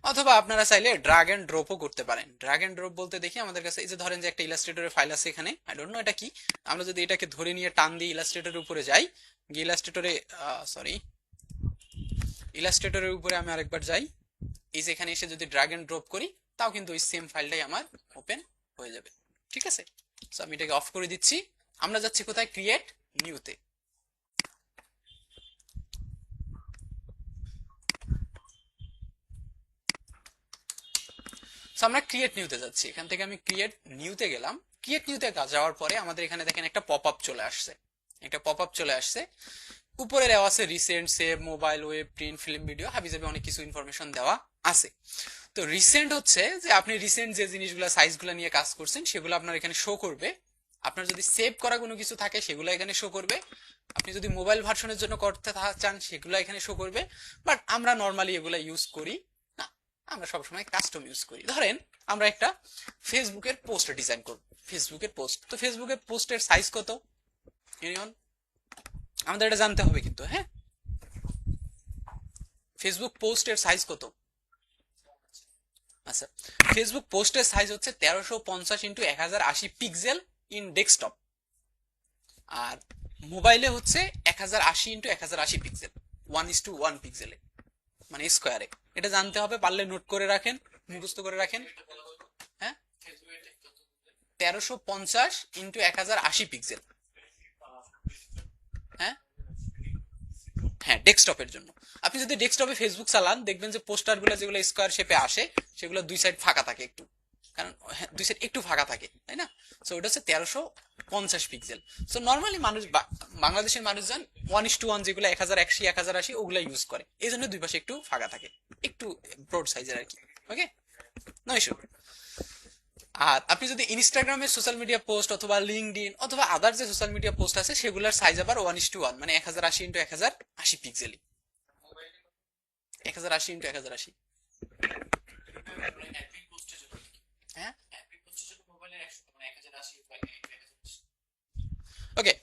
অথবা আপনারা চাইলে ড্রাগ এন্ড ড্রপও করতে পারেন। ড্রাগ এন্ড ড্রপ বলতে দেখি আমাদের কাছে এই যে ধরেন যে একটা ইলাস্ট্রেটরের ফাইল আছে এখানে, আই ডোন্ট নো এটা কি, আমরা যদি এটাকে ধরে নিয়ে টান দিয়ে ইলাস্ট্রেটরের উপরে যাই, গিয়ে ইলাস্ট্রেটরের উপরে আমি আরেকবার যাই, এই যে এখানে এসে যদি ড্রাগ এন্ড ড্রপ করি, তাও কিন্তু ওই সেম ফাইলটাই আমার ওপেন হয়ে যাবে, ঠিক আছে। সো আমি এটাকে অফ করে দিচ্ছি, আমরা যাচ্ছি কোথায়, ক্রিয়েট নিউতে। আমরা ক্রিয়েট নিউতে যাচ্ছি, এখান থেকে আমি ক্রিয়েট নিউতে গেলাম। ক্রিয়েট নিউতে যাওয়ার পরে আমাদের এখানে দেখেন একটা পপ আপ চলে আসছে, একটা পপ আপ চলে আসছে। উপরে দেওয়া আছে recent, save, mobile, web, print, film, video, হাবিজাবি অনেক কিছু ইনফরমেশন দেওয়া আছে। তো রিসেন্ট হচ্ছে যে আপনি রিসেন্ট যে জিনিসগুলো সাইজগুলো নিয়ে কাজ করছেন সেগুলো আপনার এখানে শো করবে। আপনার যদি সেভ করা কোনো কিছু থাকে সেগুলো এখানে শো করবে। আপনি যদি মোবাইল ভার্সনের জন্য করতে চান সেগুলো এখানে শো করবে। বাট আমরা নর্মালি এগুলো ইউজ করি না, আমরা সবসময় কাস্টম ইউজ করি। ধরেন আমরা একটা ফেসবুকের পোস্ট ডিজাইন করব, ফেসবুকের পোস্ট। তো ফেসবুকের পোস্টের সাইজ কত, এনিওন, আমাদের এটা জানতে হবে কিন্তু, হ্যাঁ। ফেসবুক পোস্টের সাইজ কত, আচ্ছা, ফেসবুক পোস্টের সাইজ হচ্ছে 1350 ইন্টু 1080 পিক্সেল ইন ডেস্কটপ, আর মোবাইলে হচ্ছে 1080 ইন্টু 1080 পিক্সেল, 1:1 পিক্সেলে, মানে স্কোয়ারে। এটা জানতে হবে, পারলে নোট করে রাখেন, মুখস্থ করে রাখেন। হ্যাঁ, 1350 ইন্টু 1080 পিক্সেল, হ্যাঁ হ্যাঁ, ডেস্কটপের জন্য। আপনি যদি ডেস্কটপে ফেসবুক চালান দেখবেন যে পোস্টারগুলো যেগুলো স্কোয়ার শেপে আসে সেগুলো দুই সাইড ফাঁকা থাকে একটু, কারণ দুই সাইড একটু ফাঁকা থাকে, তাই না। সো ওটা হচ্ছে 1350 পিক্সেল। সো নর্মালি মানুষ, বাংলাদেশের মানুষজন 1:1 যেগুলো 1080 1080 ওগুলো ইউজ করে, এই জন্য দুই পাশে একটু ফাঁকা থাকে, একটু ব্রড সাইজের আর কি। ওকে, নো ইস্যু। আর আপনি যদি ইনস্টাগ্রামে সোশ্যাল মিডিয়া পোস্ট অথবা লিঙ্কডইন অথবা আদার যে সোশ্যাল মিডিয়া পোস্ট আছে সেগুলোর সাইজ আবার 1:1, মানে 1080 ইন্টু 1080 পিক্সেলই, 1080 ইন্টু 1080। হ্যাঁ, ওকে।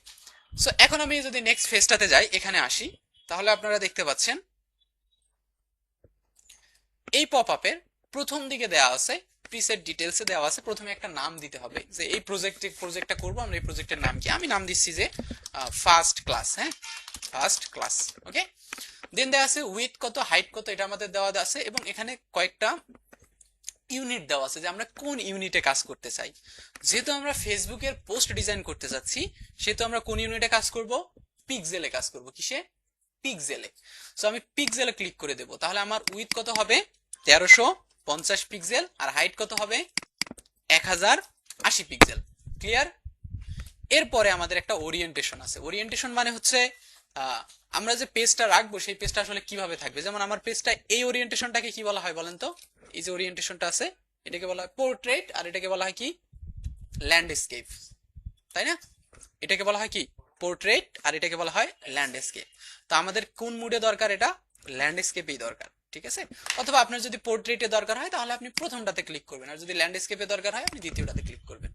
সো এখন আমি যদি নেক্সট ফেজটাতে যাই, এখানে আসি, তাহলে আপনারা দেখতে পাচ্ছেন এই পপ আপের প্রথম দিকে দেওয়া আছে প্রিসেট ডিটেলসে দেওয়া আছে, প্রথমে একটা নাম দিতে হবে, যে এই প্রজেক্টটা করব আমরা, এই প্রজেক্টের নাম কি, আমি নাম দিচ্ছি যে ফার্স্ট ক্লাস, হ্যাঁ, ফার্স্ট ক্লাস। ওকে, দেন দেওয়া আছে উইথ কত, হাইট কত, এটা আমাদের দেওয়া আছে, এবং এখানে কয়েকটা ইউনিট দেওয়া আছে যে আমরা কোন ইউনিটে কাজ করতে চাই। যেহেতু আমরা ফেসবুকের পোস্ট ডিজাইন করতে যাচ্ছি সেহেতু আমরা কোন ইউনিটে কাজ করব, পিক্সেলে কাজ করব, কিসে, পিক্সেলে। সো আমি পিক্সেলে ক্লিক করে দেব, তাহলে আমার উইথ কত হবে 1350 পিক্সেল, আর হাইট কত হবে 1080 পিক্সেল। ক্লিয়ার। এরপরে আমাদের একটা ওরিয়েন্টেশন আছে। ওরিয়েন্টেশন মানে হচ্ছে আমরা যে পেজটা রাখবো সেই পেজটা আসলে কিভাবে থাকবে। যেমন আমার পেজটা, এই ওরিয়েন্টেশনটাকে কি বলা হয় বলেন তো, এই যে ওরিয়েন্টেশনটা আছে এটাকে বলা হয় পোর্ট্রেট, আর এটাকে বলা হয় কি, ল্যান্ডস্কেপ, তাই না। এটাকে বলা হয় কি, পোর্ট্রেট, আর এটাকে বলা হয় ল্যান্ডস্কেপ। তো আমাদের কোন মুডে দরকার, এটা ল্যান্ডস্কেপেই দরকার, ঠিক আছে। অথবা আপনার যদি পোর্ট্রেটে দরকার হয় তাহলে আপনি প্রথমটাতে ক্লিক করবেন, আর যদি ল্যান্ডস্কেপে দরকার হয় আপনি দ্বিতীয়টাতে ক্লিক করবেন।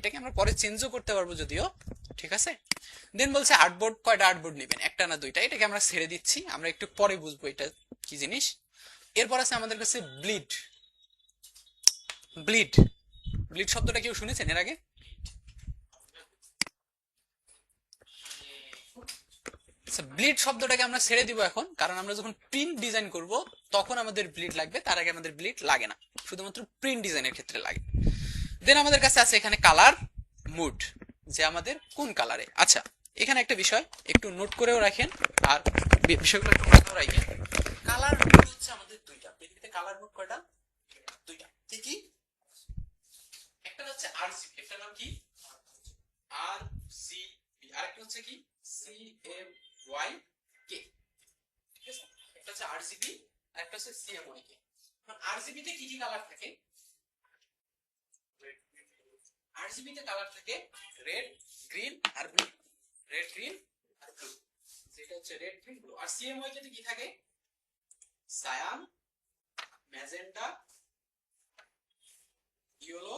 এটাকে আমরা পরে চেঞ্জও করতে পারবো যদিও, ঠিক আছে। দেন বলছে আর্টবোর্ড, কয়টা আর্টবোর্ড নেবেন, একটা না দুইটা, এটাকে আমরা ছেড়ে দিচ্ছি, আমরা একটু পরে বুঝবো এটা কি জিনিস। এরপর আছে আমাদের কাছে ব্লিড। ব্লিড ব্লিড শব্দটা কেউ শুনেছেন এর আগে? ব্লিড শব্দটাকে আমরা ছেড়ে দিব এখন, কারণ আমরা যখন প্রিন্ট ডিজাইন করব তখন আমাদের ব্লিড লাগবে, তার আগে আমাদের ব্লিড লাগে না, শুধুমাত্র প্রিন্ট ডিজাইনের ক্ষেত্রে লাগে। দেন আমাদের কাছে আছে এখানে কালার মুড, যে আমাদের কোন কালারে। আচ্ছা, এখানে একটা বিষয় একটু নোট করেও রাখেন, আর বিষয়গুলো একটু মাথায় রাখেন। কালার মুড হচ্ছে আমাদের দুইটা, পৃথিবীতে কালার মুড কয়টা? দুইটা। কি কি? একটা হচ্ছে আরজিবি, একটা নাম কি আরজিবি, আরেকটা হচ্ছে কি সিএমওয়াই কে, ঠিক আছে। একটা হচ্ছে আরজিবি আর একটা হচ্ছে সিএমওয়াই কে। এখন আরজিবি তে কি কি কালার থাকে? আরজিবি তে কালার থাকে রেড, গ্রিন আর ব্লু। রেড, গ্রিন আর ব্লু, যেটা হচ্ছে রেড, গ্রিন, ব্লু। আর সিএমওয়াই তে কি থাকে? সায়ান, ম্যাজেন্টা, ইয়েলো,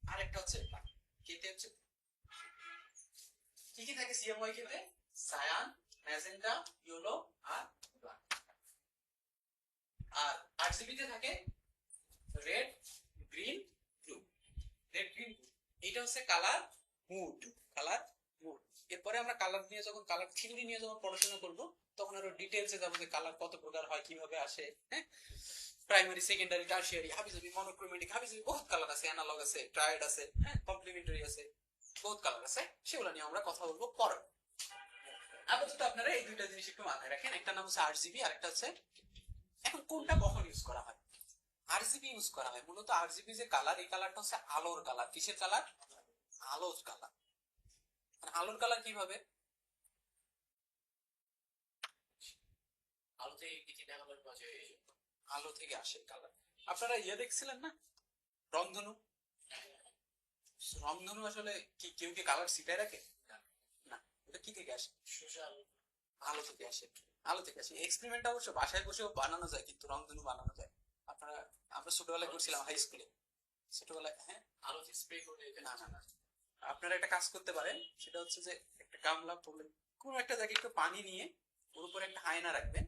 আর একটা হচ্ছে ব্ল্যাক। কেতে হচ্ছে কি কি থাকে সিএমওয়াই কেতে? সায়ান, ম্যাজেন্টা, ইয়েলো আর ব্ল্যাক। আর আরজিবি তে থাকে red, green, blue. Red, green, blue, এটা হচ্ছে কালার মুড। Colour mood. এরপরে আমরা কালার নিয়ে যখন, কালার থিওরি নিয়ে যখন পড়াশোনা করব তখন আরো ডিটেইলসে যাবো যে কালার কত প্রকার হয়, কিভাবে আসে, হ্যাঁ। প্রাইমারি, সেকেন্ডারি, টারশিয়ারি, হাবিজাবি, মনোক্রোমেটিক, হাবিজাবি বহুত কালার আছে, অ্যানালগ আছে, ট্রায়াড আছে, হ্যাঁ, কমপ্লিমেন্টারি আছে, বহুত কালার আছে, সেগুলো নিয়ে আমরা কথা বলবো পরে। আপাতত আপনারা এই দুইটা জিনিস একটু মাথায় রাখেন, একটা নাম হচ্ছে আরজিবি আর একটা হচ্ছে, এখন কোনটা কখন ইউজ করা হয়? আরজিবি ইউজ করা হয় মূলত, আরজিবি যে কালার, এই কালারটা হচ্ছে আলোর কালার। কিসের কালার? আলোর কালার। আলোর কালার কিভাবে? আলো থেকে কিছু দেখাবার পাওয়া, আলো থেকে আসে কালার। আপনারা ইয়ে দেখছিলেন না, রংধনু? রংধনু আসলে কি কেউ কি কালার ছিটায় রাখে? না, ওটা কি থেকে আসে? আলো থেকে আসে। আলো থেকে আসে। এক্সপেরিমেন্ট অবশ্য বাসায় বসেও বানানো যায়, কিন্তু রংধনু বানানো যায়। আপনারা, আমরা ছোটবেলায় করছিলাম হাই স্কুলে, ছোটবেলায়, হ্যাঁ। আলো স্প্রে করে? না না না, আপনারা একটা কাজ করতে পারেন, সেটা হচ্ছে যে একটা গামলা পড়লেন, কোন একটা জায়গায় একটু পানি নিয়ে ওর উপরে একটা আয়না রাখবেন,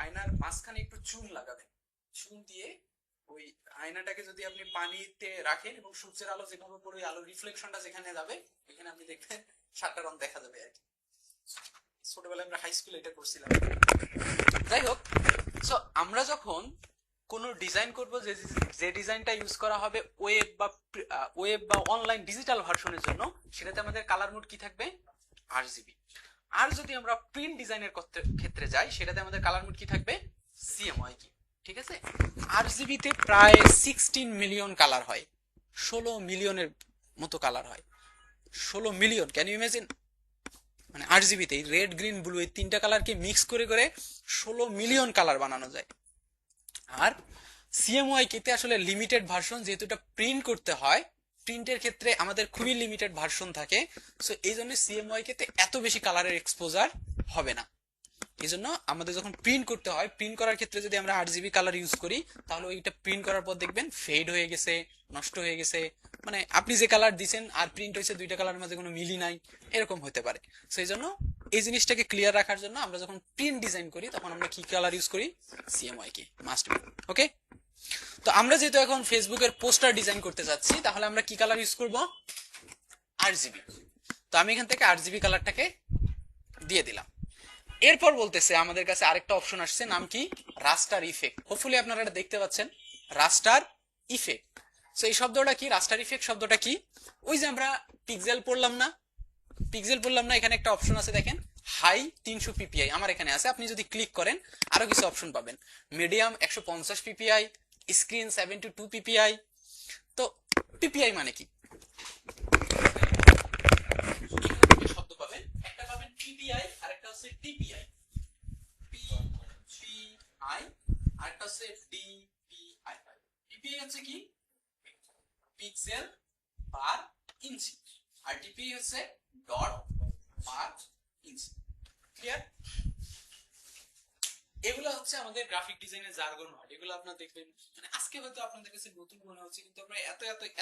আয়নার মাঝখানে একটু চুন লাগাবেন, চুন দিয়ে ওই আয়নাটাকে যদি আপনি পানিতে রাখেন এবং সূর্যের আলো যেভাবে পড়ে, আলোর রিফ্লেকশনটা যেখানে যাবে এখানে আপনি দেখবেন সাতটা রং দেখা যাবে আর কি। ছোটবেলায় আমরা হাই স্কুলে এটা করছিলাম। যাই হোক, সো আমরা যখন কোন ডিজাইন করব, যে ডিজাইনটা ইউজ করা হবে ওয়েব বা অনলাইন ডিজিটাল ভার্সনের জন্য, সেটাতে আমাদের কালার মোড কি থাকবে? আরজিবি। আর যদি আমরা প্রিন্ট ডিজাইনের ক্ষেত্রে যাই, সেটাতে আমাদের কালার মোড কি থাকবে? সিএমওয়াই কি, ঠিক আছে। আরজিবি তে প্রায় 16 মিলিয়ন কালার হয়, 16 মিলিয়নের মতো কালার হয়। 16 মিলিয়ন, ক্যান ইউ ইমাজিন? মানে আরজিবি তে রেড, গ্রিন, ব্লু এই তিনটা কালারকে মিক্স করে করে 16 মিলিয়ন কালার বানানো যায়। আর সিএমওয়াই কেতে আসলে লিমিটেড ভার্সন, যেহেতু এটা প্রিন্ট করতে হয়, প্রিন্টের ক্ষেত্রে আমাদের খুবই লিমিটেড ভার্সন থাকে, সো এই জন্য সিএমওয়াই কেতে এত বেশি কালারের এক্সপোজার হবে না। এই জন্য আমাদের যখন প্রিন্ট করতে হয়, প্রিন্ট করার ক্ষেত্রে যদি আমরা আরজিবি কালার ইউজ করি, তাহলে ওইটা প্রিন্ট করার পর দেখবেন ফেড হয়ে গেছে, নষ্ট হয়ে গেছে, মানে আপনি যে কালার দিচ্ছেন আর প্রিন্ট হয়েছে দুইটা কালারের মাঝে কোনো মিলই নাই, এরকম হতে পারে। সো এই জন্য এই জিনিসটাকে ক্লিয়ার রাখার জন্য আমরা যখন প্রিন্ট ডিজাইন করি তখন আমরা কি কালার ইউজ করি? CMY K must be. Okay, তো আমরা যেহেতু এখন ফেসবুকের পোস্টার ডিজাইন করতে যাচ্ছি, তাহলে আমরা কি কালার ইউজ করব? আরজিবি। তো আমি এখান থেকে আরজিবি কালারটাকে দিয়ে দিলাম। এরপর বলতেছে আমাদের কাছে আরেকটা অপশন আসছে, নাম কি? রাস্টার ইফেক্ট। হোপফুলি আপনারা এটা দেখতে পাচ্ছেন, রাস্টার ইফেক্ট। সো এই শব্দটা কি? রাস্টার ইফেক্ট শব্দটা কি? ওই যে আমরা পিক্সেল পড়লাম না, এখানে একটা অপশন আছে দেখেন, হাই 300 পিপিআই আমার এখানে আছে, আপনি যদি ক্লিক করেন আরো কিছু অপশন পাবেন, মিডিয়াম 150 পিপিআই, স্ক্রিন 72 পিপিআই। তো পিপিআই মানে কি? শব্দ পাবেন, একটা পাবেন পিপিআই আর একটা হচ্ছে টিপিআই। পিপিআই আর একটা হচ্ছে ডিপিআই। পিপিআই হচ্ছে কি? পিক্সেল পার ইঞ্চি, আর ডিপিআই হচ্ছে ডট পার ইঞ্চি। ক্লিয়ার? এগুলো হচ্ছে আমাদের গ্রাফিক ডিজাইনের জার্গন ওয়ার্ড, এগুলো আপনারা দেখবেন, মানে আজকে আজকে হয়তো আপনাদের কাছে নতুন মনে হচ্ছে, কিন্তু আমরা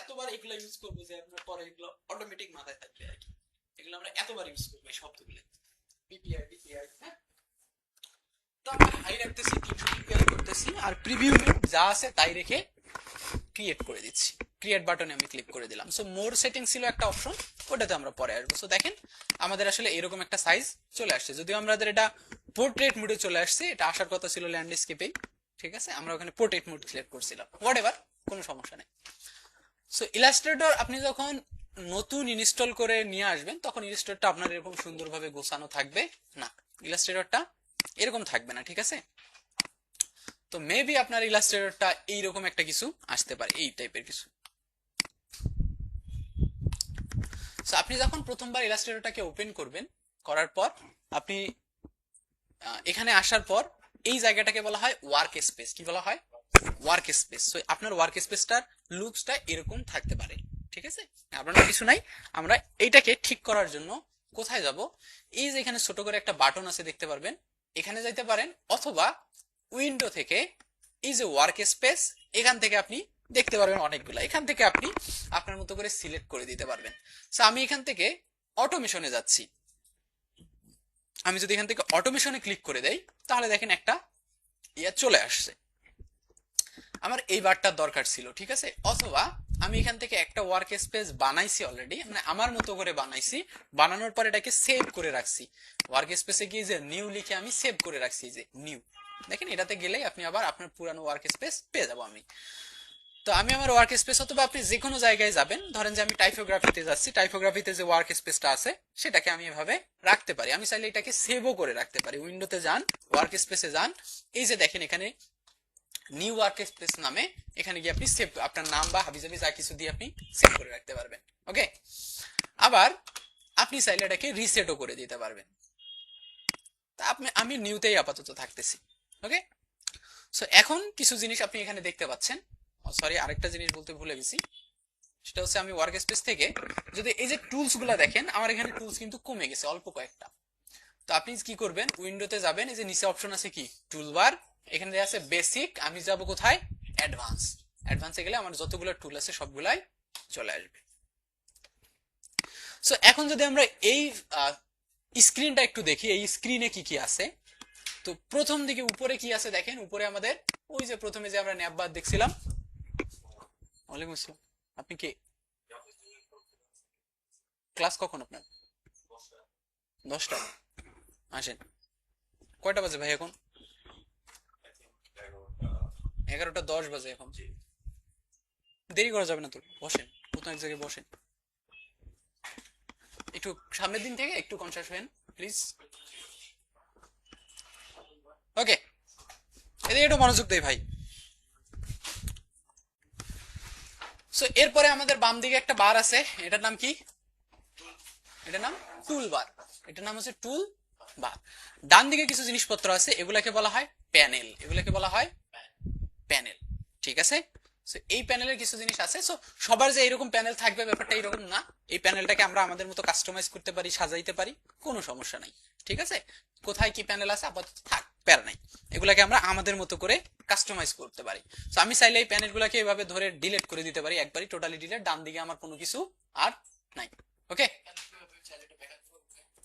এতবার এগুলো ইউজ করবো যে আপনার পরে এগুলো অটোমেটিক মাথায় থাকবে আর কি। এগুলো আমরা এতবার ইউজ করবো এই শব্দগুলো, পিপিআই পিপিআই। হ্যাঁ, তো আমরা হাই রাখতেছি, পিপিআই করতেছি, আর প্রিভিউ যা আছে তাই রেখে ক্রিয়েট করে দিচ্ছি। ক্রিয়েট বাটনে আমি ক্লিক করে দিলাম। সো মোর সেটিং ছিল একটা অপশন, ওটাতে আমরা পরে আসবো। সো দেখেন আমাদের আসলে এরকম একটা সাইজ চলে আসছে, যদিও আমাদের এটা পোর্ট্রেট মোডে চলে আসছে, এটা আসার কথা ছিল ল্যান্ডস্কেপে। ঠিক আছে, আমরা ওখানে পোর্ট্রেট মোড সিলেক্ট করছিলাম, হোয়াট এভার, কোনো সমস্যা নেই। সো ইলাস্ট্রেটর আপনি যখন নতুন ইনস্টল করে নিয়ে আসবেন, তখন ইলাস্ট্রেটরটা আপনার এরকম সুন্দরভাবে গোছানো থাকবে না, ইলাস্ট্রেটরটা এরকম থাকবে না। ঠিক আছে, তো মেবি আপনার ইলাস্ট্রেটরটা এইরকম একটা কিছু আসতে পারে, এই টাইপের কিছু। সো আপনি যখন প্রথমবার ইলাস্ট্রেটরটাকে ওপেন করবেন, করার পর আপনি এখানে আসার পর এই জায়গাটাকে বলা হয় ওয়ার্ক স্পেস। কি বলা হয়? Work space. সো আপনার ওয়ার্ক স্পেসটার লুকসটা এরকম থাকতে পারে। ঠিক আছে, আপনার কিছু নাই। আমরা এইটাকে ঠিক করার জন্য কোথায় যাব? এই যে এখানে ছোট করে একটা বাটন আছে দেখতে পারবেন, এখানে যাইতে পারেন, অথবা উইন্ডো থেকে এই যে ওয়ার্ক স্পেস, এখান থেকে আপনি দেখতে পারবেন অনেকগুলো, এখান থেকে আপনি আপনার মতো করে সিলেক্ট করে দিতে পারবেন। সো আমি এখান থেকে অটোমেশনে যাচ্ছি। আমি যদি এখান থেকে অটোমেশনে ক্লিক করে দেই, তাহলে দেখেন একটা ইয়া চলে আসছে। আমার এই বারটার দরকার ছিল। ঠিক আছে, অথবা আমি এখান থেকে একটা ওয়ার্ক স্পেস বানাইছি অলরেডি, মানে আমার মতো করে বানাইছি, বানানোর পর এটাকে সেভ করে রাখছি। ওয়ার্ক স্পেসে গিয়ে যে নিউ লিখে আমি সেভ করে রাখছি, যে নিউ, দেখেন এটাতে গেলেই আপনি আবার আপনার পুরানো ওয়ার্ক স্পেস পেয়ে যাবো আমি। তো আমি আমার ওয়ার্ক স্পেস, অথবা আপনি যে কোনো জায়গায় যাবেন, ধরেন যে আমি টাইপোগ্রাফিতে যাচ্ছি, টাইপোগ্রাফিতে যে ওয়ার্ক স্পেসটা আছে সেটাকে আমি এভাবে রাখতে পারি। আমি চাইলে এটাকে সেভও করে রাখতে পারি। উইন্ডোতে যান, ওয়ার্ক স্পেসে যান, এই যে দেখেন এখানে নিউ ওয়ার্ক স্পেস নামে, এখানে গিয়ে আপনি সেভ, আপনার নাম বা হাবিজাবি যা কিছু দিয়ে আপনি সেভ করে রাখতে পারবেন। ওকে, আবার আপনি চাইলে এটাকে রিসেটও করে দিতে পারবেন। তা আমি নিউতেই আপাতত থাকতেছি। ওকে, সো এখন কিছু জিনিস আপনি এখানে দেখতে পাচ্ছেন। সরি, আরেকটা জিনিস বলতে ভুলে গেছি, সেটা হচ্ছে আমি ওয়ার্ক স্পেস থেকে যদি এই যে টুলস গুলা দেখেন, আমার এখানে টুলস কিন্তু কমে গেছে অল্প কয়েকটা। তো আপনি কি করবেন, উইন্ডোতে যাবেন, এই যে নিচে অপশন আছে কি টুলবার, এখানে দেয়া আছে বেসিক, আমি যাব কোথায়? অ্যাডভান্স। অ্যাডভান্সে গেলে আমার যতগুলো টুল আছে সবগুলাই চলে আসবে। সো এখন যদি আমরা এই স্ক্রিনটা একটু দেখি, এই স্ক্রিনে কি কি আছে। তো প্রথম দিকে উপরে কি আছে দেখেন, উপরে আমাদের ওই যে প্রথমে যে আমরা ন্যাপবার দেখছিলাম। ওয়ালাইকুম আসসালাম, আপনি কে? ক্লাস কখন আপনার? 10টা। আসেন। কয়টা বাজে ভাই এখন? 11:10 বাজে এখন। দেরি করা যাবে না তো, বসেন, কোথাও এক জায়গায় বসেন। একটু সামনের দিন থেকে একটু কনসাস হন প্লিজ। ওকে, এদিকে একটু মনোযোগ দেই ভাই। সো এরপরে আমাদের বাম দিকে একটা বার আছে, এটার নাম কি? এটার নাম টুল বার। এটার নাম হচ্ছে টুল বার। ডান দিকে কিছু জিনিসপত্র আছে, এগুলাকে বলা হয় প্যানেল। এগুলাকে বলা হয় প্যানেল। ঠিক আছে, সো এই প্যানেলের কিছু জিনিস আছে। সো সবার যে এরকম প্যানেল থাকবে ব্যাপারটা এরকম না। এই প্যানেলটাকে আমরা আমাদের মতো কাস্টমাইজ করতে পারি, সাজাইতে পারি, কোনো সমস্যা নাই। ঠিক আছে, কোথায় কি প্যানেল আছে আপাতত থাক, প্যারা নাই, এগুলাকে আমরা আমাদের মতো করে কাস্টমাইজ করতে পারি। সো আমি চাইলে এই প্যানেলগুলোকে এভাবে ধরে ডিলিট করে দিতে পারি, একবারই টোটালি ডিলিট, ডান দিকে আমার কোনো কিছু আর নাই। ওকে,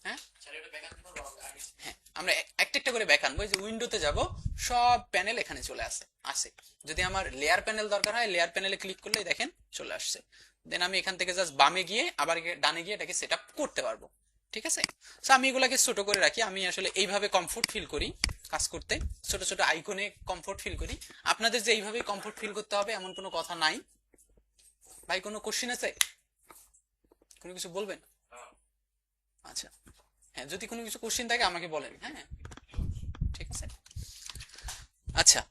হ্যাঁ হ্যাঁ, আমরা একটা একটা করে ব্যাক আনবো। যে উইন্ডোতে যাব, সব প্যানেল এখানে চলে আসে। যদি আমার লেয়ার প্যানেল দরকার হয়, লেয়ার প্যানেলে ক্লিক করলেই দেখেন চলে আসছে। দেন আমি এখান থেকে জাস্ট বামে গিয়ে আবার ডানে গিয়ে এটাকে সেট আপ করতে পারবো। ঠিক আছে, সো আমি এগুলাকে ছোট করে রাখি। আমি আসলে এইভাবে কমফোর্ট ফিল করি কাজ করতে, ছোট ছোট আইকনে কমফোর্ট ফিল করি। আপনাদের যে এইভাবে কমফোর্ট ফিল করতে হবে এমন কোনো কথা নাই। ভাই কোনো কোশ্চেন আছে? কোনো কিছু বলবেন? আচ্ছা, হ্যাঁ, যদি কোনো কিছু কোশ্চেন থাকে আমাকে বলেন। হ্যাঁ, ঠিক আছে। আচ্ছা,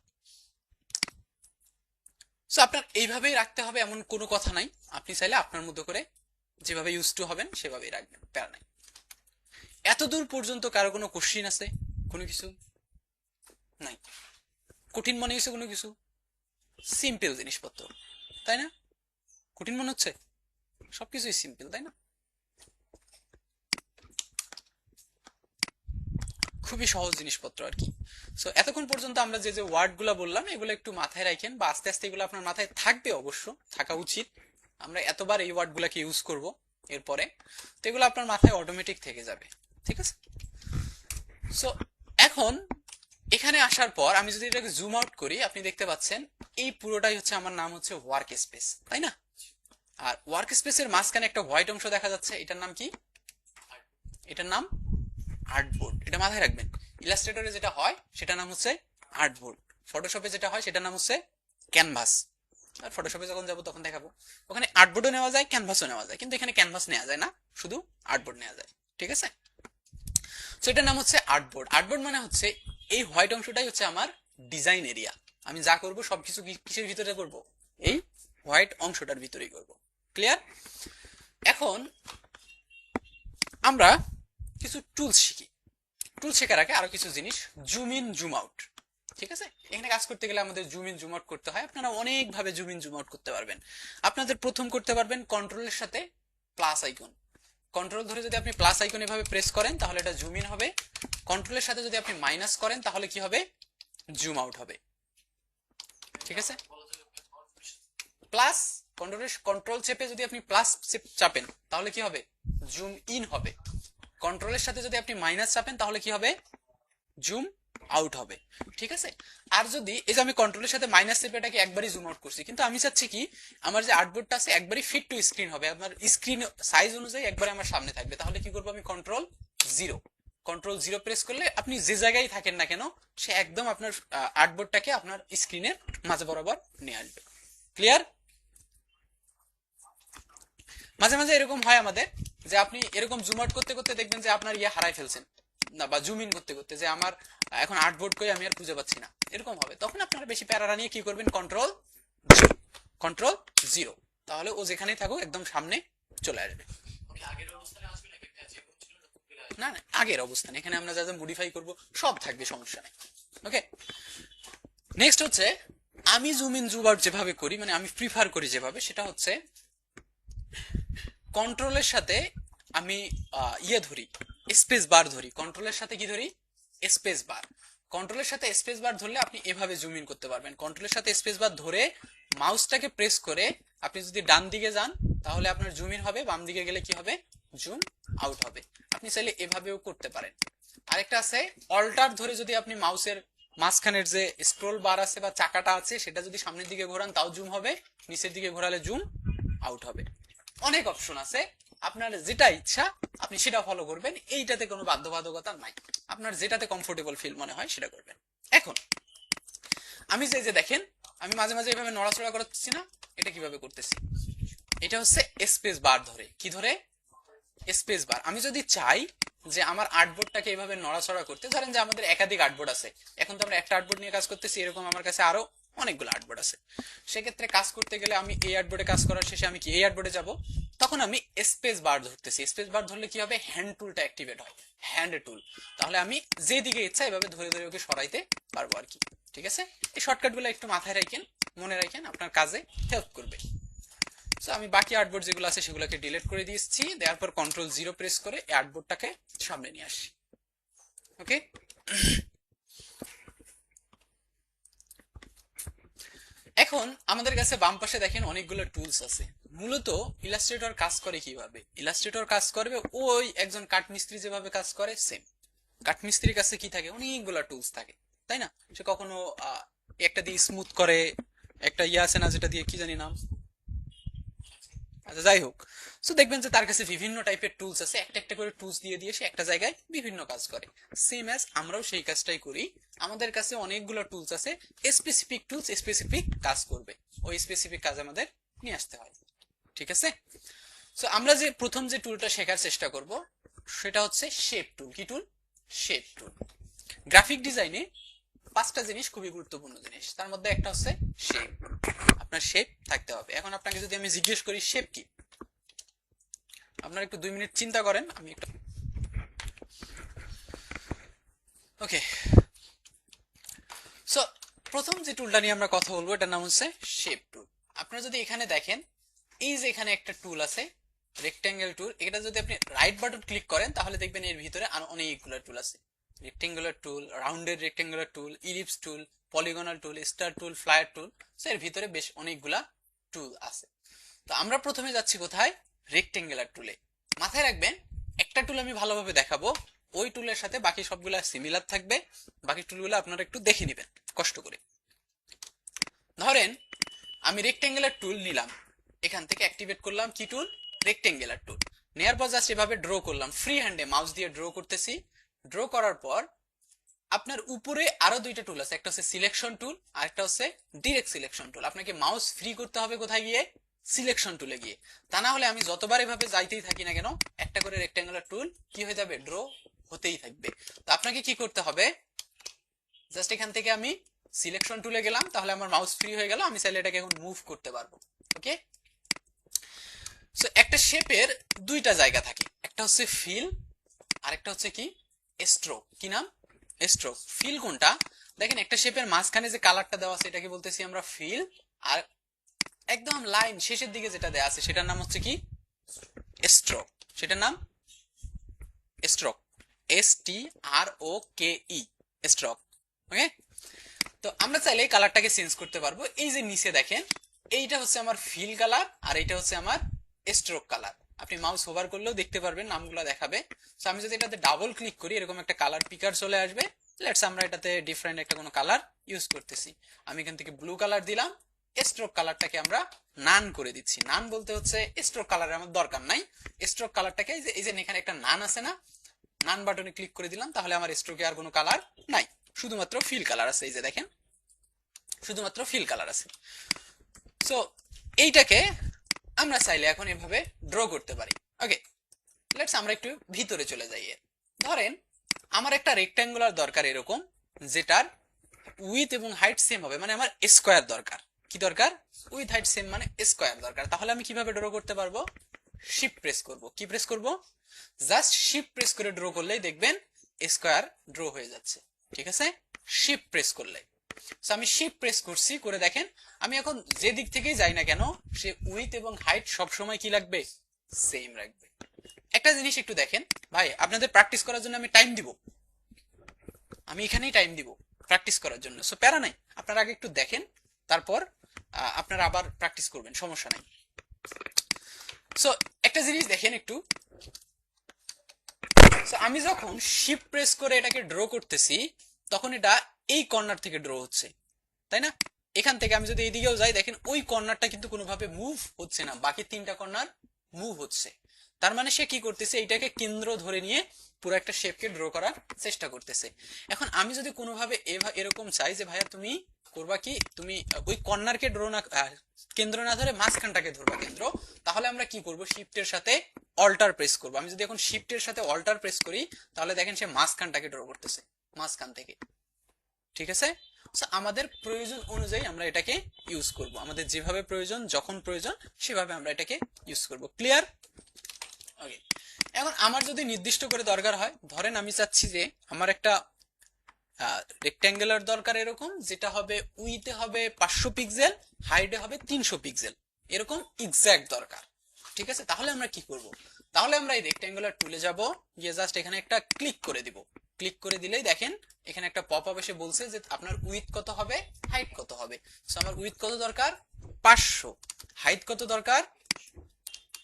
সো আপনার এইভাবেই রাখতে হবে এমন কোনো কথা নাই। আপনি চাইলে আপনার মতো করে যেভাবে ইউজ টু হবেন সেভাবেই রাখবেন, প্যারা নাই। এত দূর পর্যন্ত কারো কোনো কোশ্চিন আছে? কোনো কিছু নাই? কঠিন মনে হয়েছে কোনো কিছু? সিম্পল জিনিসপত্র, তাই না? কঠিন মনে হচ্ছে? সবকিছুই সিম্পল, তাই না? খুবই সহজ জিনিসপত্র আর কি। সো এতক্ষণ পর্যন্ত আমরা যে যে ওয়ার্ডগুলো বললাম এগুলো একটু মাথায় রাখেন, বা আস্তে আস্তে এগুলো আপনার মাথায় থাকবে, অবশ্য থাকা উচিত। আমরা এতবার এই ওয়ার্ডগুলোকে ইউজ করব এরপরে, তো এগুলো আপনার মাথায় অটোমেটিক থেকে যাবে, ঠিক আছে। সো এখন এখানে আসার পর আমি যদি এটাকে জুম আউট করি, আপনি দেখতে পাচ্ছেন এই পুরোটাই হচ্ছে আমার নাম হচ্ছে ওয়ার্ক স্পেস, তাই না? আর ওয়ার্ক স্পেসের মাঝখানে একটা হোয়াইট অংশ দেখা যাচ্ছে, এটার নাম কি? এটার নাম আর্টবোর্ড। এটা মাথায় রাখবেন। ইলাস্ট্রেটরে যেটা হয় সেটার নাম হচ্ছে আর্টবোর্ড, ফটোশপে যেটা হয় সেটার নাম হচ্ছে ক্যানভাস। আর ফটোশপে যখন যাবো তখন দেখাবো। ওখানে আর্টবোর্ডও নেওয়া যায়, ক্যানভাসও নেওয়া যায়, কিন্তু এখানে ক্যানভাস নেওয়া যায় না, শুধু আর্টবোর্ড নেওয়া যায়, ঠিক আছে। তো এটার নাম হচ্ছে আর্টবোর্ড। আর্টবোর্ড মানে হচ্ছে এই হোয়াইট অংশটাই হচ্ছে আমার ডিজাইন এরিয়া। আমি যা করব সবকিছু কিসের ভিতরে করব? এই হোয়াইট অংশটার ভিতরেই করব। ক্লিয়ার? এখন আমরা কিছু টুলস শিখি। টুল শেখার আগে আরো কিছু জিনিস, জুম ইন জুম আউট, ঠিক আছে। এখানে কাজ করতে গেলে আমাদের জুম ইন জুম আউট করতে হয়। আপনারা অনেক ভাবে জুম ইন জুম আউট করতে পারবেন। আপনাদের প্রথম করতে পারবেন কন্ট্রোলের সাথে প্লাস আইকন। কন্ট্রোল ধরে যদি আপনি প্লাস আইকন এভাবে প্রেস করেন তাহলে এটা জুম ইন হবে। কন্ট্রোলের সাথে যদি আপনি মাইনাস করেন তাহলে কি হবে? জুম আউট হবে, ঠিক আছে। প্লাস কন্ট্রোল চেপে যদি আপনি প্লাস চাপেন তাহলে কি হবে? জুম ইন হবে। কন্ট্রোলের সাথে যদি আপনি মাইনাস চাপেন তাহলে কি হবে? জুম আউট হবে, ঠিক আছে। আর যদি এই যে আমি কন্ট্রোলের সাথে মাইনাস চেপে এটাকে একবারই জুম আউট করছি, কিন্তু আমি চাচ্ছি কি আমার যে আর্টবোর্ডটা আছে একবারই ফিট টু স্ক্রিন হবে, আমার স্ক্রিন সাইজ অনুযায়ী একবারে আমার সামনে থাকবে, তাহলে কি করবো? আমি কন্ট্রোল জিরো প্রেস করলে আপনি যে জায়গায় থাকেন না কেন সে একদম আপনার আর্টবোর্ডটাকে আপনার স্ক্রিনের মাঝে বরাবর নিয়ে আসবে। ক্লিয়ার? মাঝে মাঝে এরকম হয় আমাদের যে আপনি এরকম জুম আউট করতে করতে দেখবেন যে আপনার হারাই ফেলছেন না, বা জুম ইন করতে করতে যে আমার এখন আর্টবোর্ড কই আমি আর খুঁজে পাচ্ছি না, এরকম হবে। তখন আপনারা বেশি প্যারা নিয়ে কি করবেন? কন্ট্রোল জিরো, তাহলে ও যেখানেই থাকুক একদম সামনে চলে আসবে। না না, আগের অবস্থানে। এখানে আমরা যা যা মডিফাই করব সব থাকবে, সমস্যা নেই। ওকে, নেক্সট হচ্ছে আমি জুম ইন জুম আউট যেভাবে করি, মানে আমি প্রিফার করি যেভাবে, সেটা হচ্ছে কন্ট্রোলের সাথে আমি ধরি, স্পেস বার ধরি। কন্ট্রোলের সাথে কি ধরি? Space bar. কন্ট্রোলের সাথে স্পেস বার ধরলে আপনি এভাবে জুম ইন করতে পারবেন। কন্ট্রোলের সাথে স্পেস বার ধরে মাউসটাকে প্রেস করে আপনি যদি ডান দিকে যান তাহলে আপনার জুম ইন হবে, বাম দিকে গেলে কি হবে? জুম আউট হবে। আপনি চাইলে এভাবেও করতে পারেন। আরেকটা আছে অল্টার ধরে যদি আপনি মাউসের মাঝখানের যে স্ক্রোল বার আছে বা চাকাটা আছে সেটা যদি সামনের দিকে ঘোরান তাও জুম হবে, নিচের দিকে ঘোরালে জুম আউট হবে। অনেক অপশন আছে, আপনার যেটা ইচ্ছা আপনি সেটা ফলো করবেন। এইটাতে কোনো বাধ্যবাধকতা নাই, আপনার যেটাতে কমফোর্টেবল ফিল মনে হয় সেটা করবেন। এখন আমি যে দেখেন আমি মাঝে মাঝে এভাবে নড়াচড়া করতেছি না, এটা কিভাবে করতেছি? এটা হচ্ছে স্পেস বার ধরে। কি ধরে? Space bar. আমি যদি চাই যে আমার আর্টবোর্ডটাকে এভাবে নড়াচড়া করতে, ধরেন যে আমাদের একাধিক আর্টবোর্ড আছে, এখন তো আমরা একটা আর্টবোর্ড নিয়ে কাজ করতেছি, এরকম আমার কাছে আরো অনেকগুলো আর্টবোর্ড আছে। সেক্ষেত্রে কাজ করতে গেলে আমি এই আর্টবোর্ডে কাজ করার শেষে আমি কি এই আর্টবোর্ডে যাব, তখন আমি স্পেস বার ধরতেছি। স্পেস বার ধরলে কি হবে? হ্যান্ড টুলটা অ্যাক্টিভেট হয়, হ্যান্ড টুল। তাহলে আমি যেদিকে ইচ্ছা এভাবে ধরে ধরে ওকে সরাইতে পারবো আর কি, ঠিক আছে। এই শর্টকাটগুলো একটু মাথায় রাখেন, মনে রাখেন, আপনার কাজে হেল্প করবে। সো আমি বাকি আর্টবোর্ড যেগুলো আছে সেগুলোকে ডিলিট করে দিয়েছি, দেওয়ার পর কন্ট্রোল জিরো প্রেস করে এই আর্টবোর্ডটাকে সামনে নিয়ে আসি। ওকে, এখন আমাদের কাছে বাম পাশে দেখেন অনেকগুলো টুলস আছে। মূলত ইলাস্ট্রেটর কাজ করে কিভাবে? ইলাস্ট্রেটর কাজ করবে ওই একজন কাঠমিস্ত্রি যেভাবে কাজ করে সেম। কাঠমিস্ত্রির কাছে কি থাকে? অনেকগুলো টুলস থাকে, তাই না? সে কখনো একটা দিয়ে স্মুথ করে, একটা আছে না যেটা দিয়ে কি জানি নাম, আচ্ছা যাই হোক। সো দেখবেন যে তার কাছে বিভিন্ন টাইপের টুলস আছে, একটা একটা করে টুলস দিয়ে দিয়ে সে একটা জায়গায় বিভিন্ন কাজ করে। সেম অ্যাজ আমরাও সেই কাজটাই করি। আমাদের কাছে অনেকগুলো টুলস আছে, স্পেসিফিক টুলস স্পেসিফিক কাজ করবে, ওই স্পেসিফিক কাজ আমাদের নিয়ে আসতে হয়, ঠিক আছে। সো আমরা যে প্রথম যে টুলটা শেখার চেষ্টা করব সেটা হচ্ছে শেপ টুল। কি টুল? শেপ টুল। গ্রাফিক ডিজাইনে পাঁচটা জিনিস খুবই গুরুত্বপূর্ণ জিনিস, তার মধ্যে একটা হচ্ছে শেপ। আপনার শেপ থাকতে হবে। এখন আপনাকে যদি আমি জিজ্ঞেস করি শেপ কি, আপনারা একটু 2 মিনিট চিন্তা করেন, আমি একটু ওকে। সো প্রথম যে টুলটা নিয়ে আমরা কথা বলবো এটার নাম হচ্ছে শেপ টুল। আপনারা যদি এখানে দেখেন, এই যে এখানে একটা টুল আছে রেক্ট্যাঙ্গেল টুল, এটা যদি আপনি রাইট বাটন ক্লিক করেন তাহলে দেখবেন এর ভিতরে আরো অনেকগুলো টুল আছে। রেক্টেঙ্গুলার টুল, রাউন্ডেড রেক্টেঙ্গুলার টুল, ইলিপস টুল, পলিগনাল টুল, স্টার টুল, ফ্লায়ার টুল। সো এর ভিতরে বেশ অনেকগুলা টুল আছে। তো আমরা প্রথমে যাচ্ছি কোথায়? রেক্টেঙ্গুলার টুলে। মাথায় রাখবেন, একটা টুল আমি ভালোভাবে দেখাবো, ওই টুলের সাথে বাকি সবগুলা সিমিলার থাকবে। বাকি টুলগুলো আপনারা একটু দেখে নেবেন কষ্ট করে। ধরেন আমি রেক্টেঙ্গুলার টুল নিলাম, এখান থেকে অ্যাক্টিভেট করলাম কি টুল? রেক্টেঙ্গুলার টুল। নেয়ার পর জাস্ট এভাবে ড্র করলাম, ফ্রি হ্যান্ডে মাউস দিয়ে ড্র করতেছি। ড্র করার পর আপনার উপরে আরো দুইটা টুল আছে, একটা হচ্ছে সিলেকশন টুল আর একটা হচ্ছে ডিরেক্ট সিলেকশন টুল। আপনাকে মাউস ফ্রি করতে হবে কোথায় গিয়ে? সিলেকশন টুলে গিয়ে। তা না হলে আমি যতবার এভাবে যাইতেই থাকি না কেন, একটা করে রেক্টেঙ্গুলার টুল কি হয়ে যাবে? ড্র হতেই থাকবে। তো আপনাকে কি করতে হবে? জাস্ট এখান থেকে আমি সিলেকশন টুলে গেলাম, তাহলে আমার মাউস ফ্রি হয়ে গেল, আমি চাইলে এটাকে এখন মুভ করতে পারবো। ওকে, সো একটা শেপের দুইটা জায়গা থাকে, একটা হচ্ছে ফিল আর একটা হচ্ছে কি? স্ট্রোক। কি নাম? স্ট্রোক। ফিল কোনটা? দেখেন একটা শেপের মাঝখানে যে কালারটা দেওয়া আছে এটাকে বলতেছি আমরা ফিল, আর একদম লাইন শেষের দিকে যেটা দেওয়া আছে সেটার নাম হচ্ছে কি? স্ট্রোক। সেটার নাম স্ট্রোক, STROKE, স্ট্রোক। ওকে, তো আমরা চাইলে এই কালারটাকে চেঞ্জ করতে পারবো। এই যে নিচে দেখেন, এইটা হচ্ছে আমার ফিল কালার আর এইটা হচ্ছে আমার স্ট্রোক কালার। আপনি মাউস হোভার করলেও দেখতে পারবেন, নামগুলো দেখাবে। তো আমি যদি এটাতে ডাবল ক্লিক করি, এরকম একটা কালার পিকার চলে আসবে। লেটস আমরা এটাতে ডিফারেন্ট একটা কোনো কালার ইউজ করতেছি। আমি এখান থেকে ব্লু কালার দিলাম, স্ট্রোক কালারটাকে আমরা নান করে দিচ্ছি। নান বলতে হচ্ছে স্ট্রোক কালারের আমার দরকার নাই। স্ট্রোক কালারটাকে এই যে এখানে একটা নান আছে না, নান বাটনে ক্লিক করে দিলাম, তাহলে আমার স্ট্রোকে আর কোনো কালার নাই, শুধুমাত্র ফিল কালার আছে। এই যে দেখেন, শুধুমাত্র ফিল কালার আছে। সো এইটাকে আমরা চাইলে এখন এভাবে ড্র করতে পারি। ওকে, লেটস আমরা একটু ভিতরে চলে যাই। ধরেন আমার একটা রেক্ট্যাঙ্গুলার দরকার এরকম, যেটার উইথ এবং হাইট সেম হবে, মানে আমার স্কোয়ার দরকার। কি দরকার? উইথ হাইট সেম মানে স্কোয়ার দরকার। তাহলে আমি কিভাবে ড্র করতে পারবো? শিফট প্রেস করব। কি প্রেস করব? জাস্ট শিফট প্রেস করে ড্র করলেই দেখবেন স্কোয়ার ড্র হয়ে যাচ্ছে। ঠিক আছে, শিফট প্রেস করলে। আমি শিফট প্রেস করছি, করে দেখেন আমি এখন যে দিক থেকেই যাই না কেন, সে উইথ এবং হাইট সব সময় কি রাখবে? সেম রাখবে। একটা জিনিস একটু দেখেন ভাই, আপনাদের প্র্যাকটিস করার জন্য আমি টাইম দিব, আমি এখানেই টাইম দিব প্র্যাকটিস করার জন্য। সো প্যারা নাই, আপনারা আগে একটু দেখেন, তারপর আপনারা আবার প্র্যাকটিস করবেন, সমস্যা নাই। সো একটা জিনিস দেখেন একটু, আমি যখন শিফট প্রেস করে এটাকে ড্র করতেছি, তখন এটা এই কর্নার থেকে ড্র হচ্ছে, তাই না? এখান থেকে আমি যদি এইদিকেও যাই, দেখেন ওই কর্নারটা কিন্তু কোনোভাবে মুভ হচ্ছে না, বাকি তিনটা কর্নার মুভ হচ্ছে। তার মানে সে কি করতেছে? এইটাকে কেন্দ্র ধরে নিয়ে পুরো একটা শেপকে ড্র করার চেষ্টা করতেছে। এখন আমি যদি কোনোভাবে এরকম চাই যে ভাইয়া তুমি করবা কি, তুমি ওই কর্নারকে ড্র না, কেন্দ্র না ধরে মাঝখানটাকে ধরবা কেন্দ্র, তাহলে আমরা কি করব? শিফটের সাথে অল্টার প্রেস করবো। আমি যদি এখন শিফটের সাথে অল্টার প্রেস করি, তাহলে দেখেন সে মাঝখানটাকে ড্র করতেছে, মাঝখান থেকে। ঠিক আছে, আমাদের প্রয়োজন অনুযায়ী আমরা এটাকে ইউজ করব, আমাদের যেভাবে প্রয়োজন, যখন প্রয়োজন সেভাবে আমরা এটাকে ইউজ করব। ক্লিয়ার? ওকে, এখন আমার যদি নির্দিষ্ট করে দরকার হয়, ধরেন আমি চাচ্ছি যে আমার একটা রেক্ট্যাঙ্গুলার দরকার এরকম, যেটা হবে উইথে হবে 500 পিক্সেল, হাইটে হবে 300 পিক্সেল, এরকম এক্সাক্ট দরকার। ঠিক আছে, তাহলে আমরা কি করব? তাহলে আমরা এই রেক্ট্যাঙ্গুলার টুলে যাব, গিয়ে জাস্ট এখানে একটা ক্লিক করে দিব। ক্লিক করে দিলেই দেখেন এখানে একটা পপ আপ এসে বলছে যে আপনার উইথ কত হবে, হাইট কত হবে। সো আমার উইথ কত দরকার? 500। হাইট কত দরকার?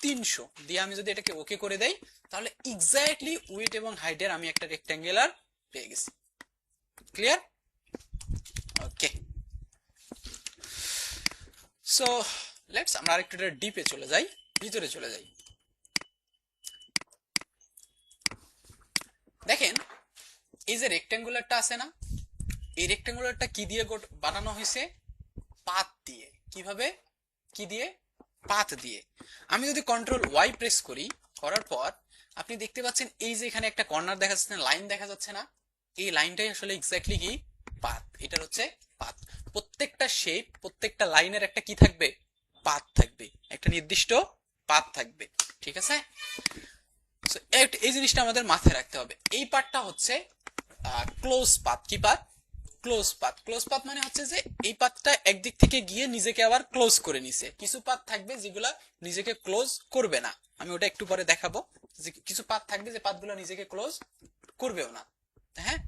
300 দিয়ে আমি যদি এটাকে ওকে করে দেই, তাহলে এক্স্যাক্টলি উইথ এবং হাইটের আমি একটা রেক্ট্যাঙ্গুলার পেয়ে গেছি। ক্লিয়ার? ওকে, সো লেটস আমরা আরেকটু ডিপে চলে যাই, ভিতরে চলে যাই। দেখেন এই যে রেক্ট্যাঙ্গুলারটা আছে না, এই রেক্ট্যাঙ্গুলারটা কি দিয়ে বানানো হয়েছে? পাত দিয়ে। কিভাবে? কি দিয়ে? পাত দিয়ে। আমি যদি কন্ট্রোল ওয়াই প্রেস করি, করার পর আপনি দেখতে পাচ্ছেন এই যে এখানে একটা কর্নার দেখা যাচ্ছে না, লাইন দেখা যাচ্ছে না, এই লাইনটাই আসলে এক্স্যাক্টলি কি? পাত। এটার হচ্ছে পাত। প্রত্যেকটা শেপ, প্রত্যেকটা লাইনের একটা কি থাকবে? পাত থাকবে, একটা নির্দিষ্ট পাত থাকবে। ঠিক আছে, এই জিনিসটা আমাদের মাথায় রাখতে হবে। এই পাতটা হচ্ছে ক্লোজ পাত। কি পাত? Close path. ক্লোজ পাথ মানে হচ্ছে যে এই পাথটা একদিক থেকে গিয়ে নিজেকে আবার ক্লোজ করে নিছে। কিছু পাথ থাকবে যেগুলা নিজেকে ক্লোজ করবে না, আমি ওটা একটু পরে দেখাবো। যে কিছু পাথ থাকবে যে পাথগুলো নিজেকে ক্লোজ করবেও না। হ্যাঁ,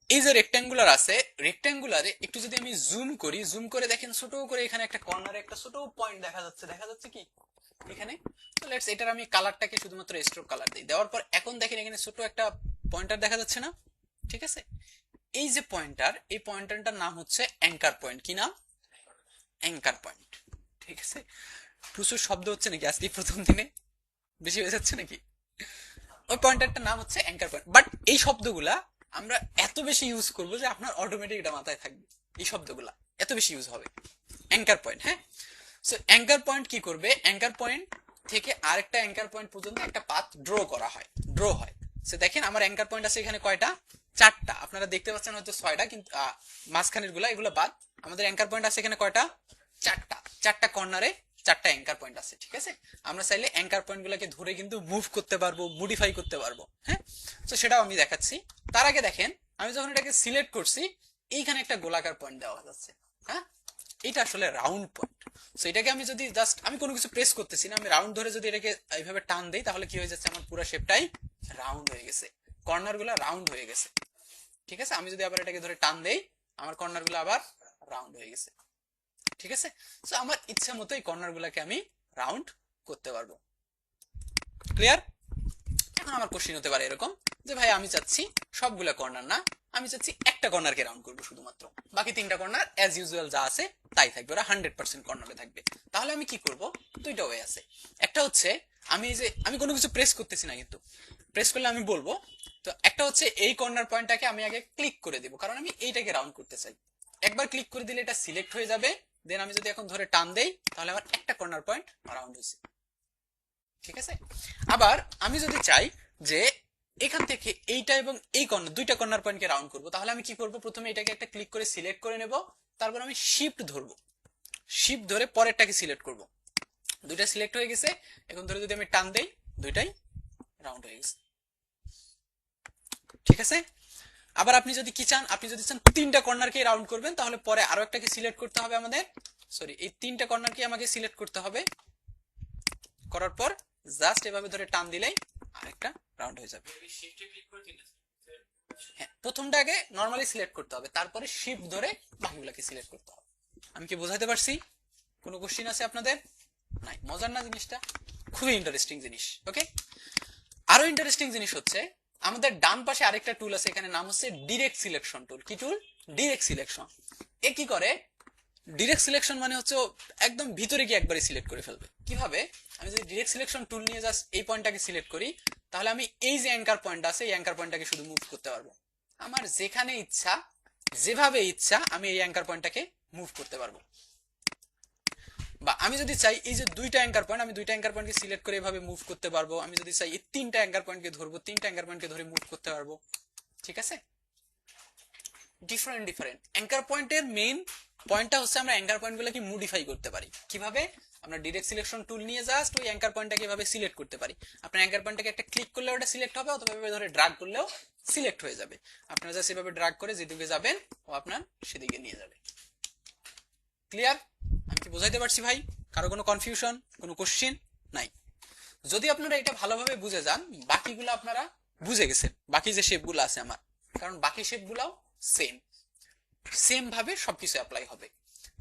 এই যে রেক্ট্যাঙ্গুলার আছে, রেক্ট্যাঙ্গুলারে একটু যদি আমি জুম করি, জুম করে দেখেন ছোট করে এখানে একটা কর্নারে একটা ছোট পয়েন্ট দেখা যাচ্ছে কি এখানে। তো লেটস এটার আমি কালারটাকে শুধুমাত্র স্ট্রোক কালার দিই, দেওয়ার পর এখন দেখেন এখানে ছোট একটা পয়েন্টার দেখা যাচ্ছে না? ঠিক আছে, এই যে পয়েন্টার, এই পয়েন্টারটার নাম হচ্ছে অ্যাঙ্কার পয়েন্ট। কি নাম? Anchor point. ঠিক আছে, প্রচুর শব্দ হচ্ছে নাকি আজকে প্রথম দিনে? বেশি হয়ে যাচ্ছে নাকি? ওই পয়েন্টারটার নাম হচ্ছে অ্যাঙ্কার পয়েন্ট। বাট এই শব্দগুলা আমরা এত বেশি ইউজ করব যে আপনার অটোমেটিক এটা মাথায় থাকবে, এই শব্দগুলা এত বেশি ইউজ হবে। অ্যাঙ্কার পয়েন্ট, হ্যাঁ। সো অ্যাঙ্কার পয়েন্ট কি করবে, অ্যাঙ্কার পয়েন্ট থেকে আরেকটা অ্যাঙ্কার পয়েন্ট পর্যন্ত একটা পাথ ড্র হয়। সো দেখেন আমার অ্যাঙ্কার পয়েন্ট আছে এখানে কয়টা? 4টা। আপনারা দেখতে পাচ্ছেন হয়তো 6টা, কিন্তু মাঝখানের গুলা এগুলো বাদ। আমাদের অ্যাঙ্কার পয়েন্ট আছে এখানে কয়টা? 4টা। 4টা কর্নারে 4টা অ্যাঙ্কার পয়েন্ট আছে। ঠিক আছে, আমরা চাইলে অ্যাঙ্কার পয়েন্ট গুলাকে ধরে কিন্তু মুভ করতে পারবো, মডিফাই করতে পারবো, হ্যাঁ। তো সেটাও আমি দেখাচ্ছি। তার আগে দেখেন আমি যখন এটাকে সিলেক্ট করছি, এইখানে একটা গোলাকার পয়েন্ট দেওয়া যাচ্ছে, হ্যাঁ। এটা আসলে রাউন্ড পয়েন্ট। সো এটাকে আমি যদি জাস্ট আমি কোনো কিছু প্রেস করতেছি না, আমি রাউন্ড ধরে যদি এটাকে এইভাবে টান দেই, তাহলে কি হয়ে যাচ্ছে, আমার পুরো শেপটাই রাউন্ড হয়ে গেছে, কর্নার গুলো রাউন্ড হয়ে গেছে। ঠিক আছে, আমি যদি আবার এটাকে ধরে টান দেই, আমার কর্নার গুলো আবার রাউন্ড হয়ে গেছে। ঠিক আছে, সো আমার ইচ্ছা মতো এই কর্নার গুলাকে আমি রাউন্ড করতে পারবো। ক্লিয়ার? এখন আমার কোশ্চেন হতে পারে এরকম যে ভাই আমি চাচ্ছি সবগুলা কর্নার না, আমি চাচ্ছি একটা কর্নারকে রাউন্ড করবো শুধুমাত্র, বাকি 3টা কর্নার অ্যাজ ইউজুয়াল যা আছে তাই থাকবে, ওরা 100% কর্নারে থাকবে। তাহলে আমি কি করব? 2টা ওয়ে আছে। একটা হচ্ছে আমি কোনো কিছু প্রেস করতেছি না, কিন্তু প্রেস করলে আমি বলবো। তো একটা হচ্ছে এই কর্নার পয়েন্টটাকে আমি আগে ক্লিক করে দিব, কারণ আমি এইটাকে রাউন্ড করতে চাই। একবার ক্লিক করে দিলে এটা সিলেক্ট হয়ে যাবে, দেন আমি যদি এখন ধরে টান দেই, তাহলে আমার একটা কর্নার পয়েন্ট রাউন্ড হয়েছে। ঠিক আছে, আবার আমি যদি চাই যে এখান থেকে এইটা এবং এই কর্নার 2টা কর্নার পয়েন্টকে রাউন্ড করব, তাহলে আমি কি করব, প্রথমে এটাকে একটা ক্লিক করে সিলেক্ট করে নেব, তারপর আমি শিফট ধরবো, শিফট ধরে পরেরটাকে সিলেক্ট করব। 2টা সিলেক্ট হয়ে গেছে, এখন ধরে যদি আমি টান দেই, 2টাই রাউন্ড হয়ে গেছে। ঠিক আছে, আবার আপনি যদি কি চান, আপনি যদি চান 3টা কর্নারকে রাউন্ড করবেন, তাহলে পরে আরো একটাকে সিলেক্ট করতে হবে আমাদের, সরি এই 3টা কর্নারকে আমাকে সিলেক্ট করতে হবে, করার পর জাস্ট এভাবে ধরে টান দিলেই আরেকটা রাউন্ড হয়ে যাবে। হ্যাঁ, প্রথমটা আগে নরমালি সিলেক্ট করতে হবে, তারপরে শিফট ধরে বাকিগুলোকে সিলেক্ট করতে হবে। আমি কি বোঝাতে পারছি? কোনো কোশ্চেন আছে আপনাদের? নাই? মজার না জিনিসটা? খুবই ইন্টারেস্টিং জিনিস। ওকে, আরো ইন্টারেস্টিং জিনিস হচ্ছে আমাদের ডান পাশে আরেকটা টুল আছে, এখানে নাম হচ্ছে ডিরেক্ট সিলেকশন টুল। কি টুল? Direct selection. এ কি করে? ডিরেক্ট সিলেকশন মানে হচ্ছে একদম ভিতরে গিয়ে একবারে সিলেক্ট করে ফেলবে। কিভাবে? আমি যদি ডিরেক্ট সিলেকশন টুল নিয়ে জাস্ট এই পয়েন্টটাকে সিলেক্ট করি, তাহলে আমি এই যে অ্যাঙ্কার পয়েন্ট আছে, এই অ্যাঙ্কার পয়েন্টটাকে শুধু মুভ করতে পারবো। আমার যেখানে ইচ্ছা, যেভাবে ইচ্ছা আমি এই অ্যাঙ্কার পয়েন্টটাকে মুভ করতে পারবো। বা আমি যদি চাই এই যে 2টা অ্যাঙ্কার পয়েন্ট, আমি 2টা অ্যাঙ্কার পয়েন্টকে সিলেক্ট করে এভাবে মুভ করতে পারবো। আমি যদি চাই এই 3টা অ্যাঙ্কার পয়েন্টকে ধরবো, 3টা অ্যাঙ্কার পয়েন্টকে ধরে মুভ করতে পারবো। ঠিক আছে, ডিফারেন্ট অ্যাঙ্কার পয়েন্টের মেইন পয়েন্টটা হচ্ছে আমরা অ্যাঙ্কার পয়েন্টগুলোকে মডিফাই করতে পারি। কিভাবে? আমরা ডিরেক্ট সিলেকশন টুল নিয়ে জাস্ট ওই অ্যাঙ্কার পয়েন্টটাকে এভাবে সিলেক্ট করতে পারি। আপনার অ্যাঙ্কার পয়েন্টটাকে একটা ক্লিক করলে ওটা সিলেক্ট হবে, অথবা এভাবে ধরে ড্র্যাগ করলেও সিলেক্ট হয়ে যাবে। আপনারা জাস্ট এভাবে ড্র্যাগ করে যেদিকে যাবেন ও আপনার সেদিকে নিয়ে যাবে। ক্লিয়ার? আমি কি বোঝাইতে পারছি ভাই? কারো কোনো কনফিউশন, কোনো কোশ্চেন নাই? যদি আপনারা এটা ভালোভাবে বুঝে যান, বাকিগুলো আপনারা বুঝে গেছেন, বাকি যে শেপগুলো আছে আমার, কারণ বাকি শেপগুলোও সেম ভাবে সবকিছু অ্যাপ্লাই হবে।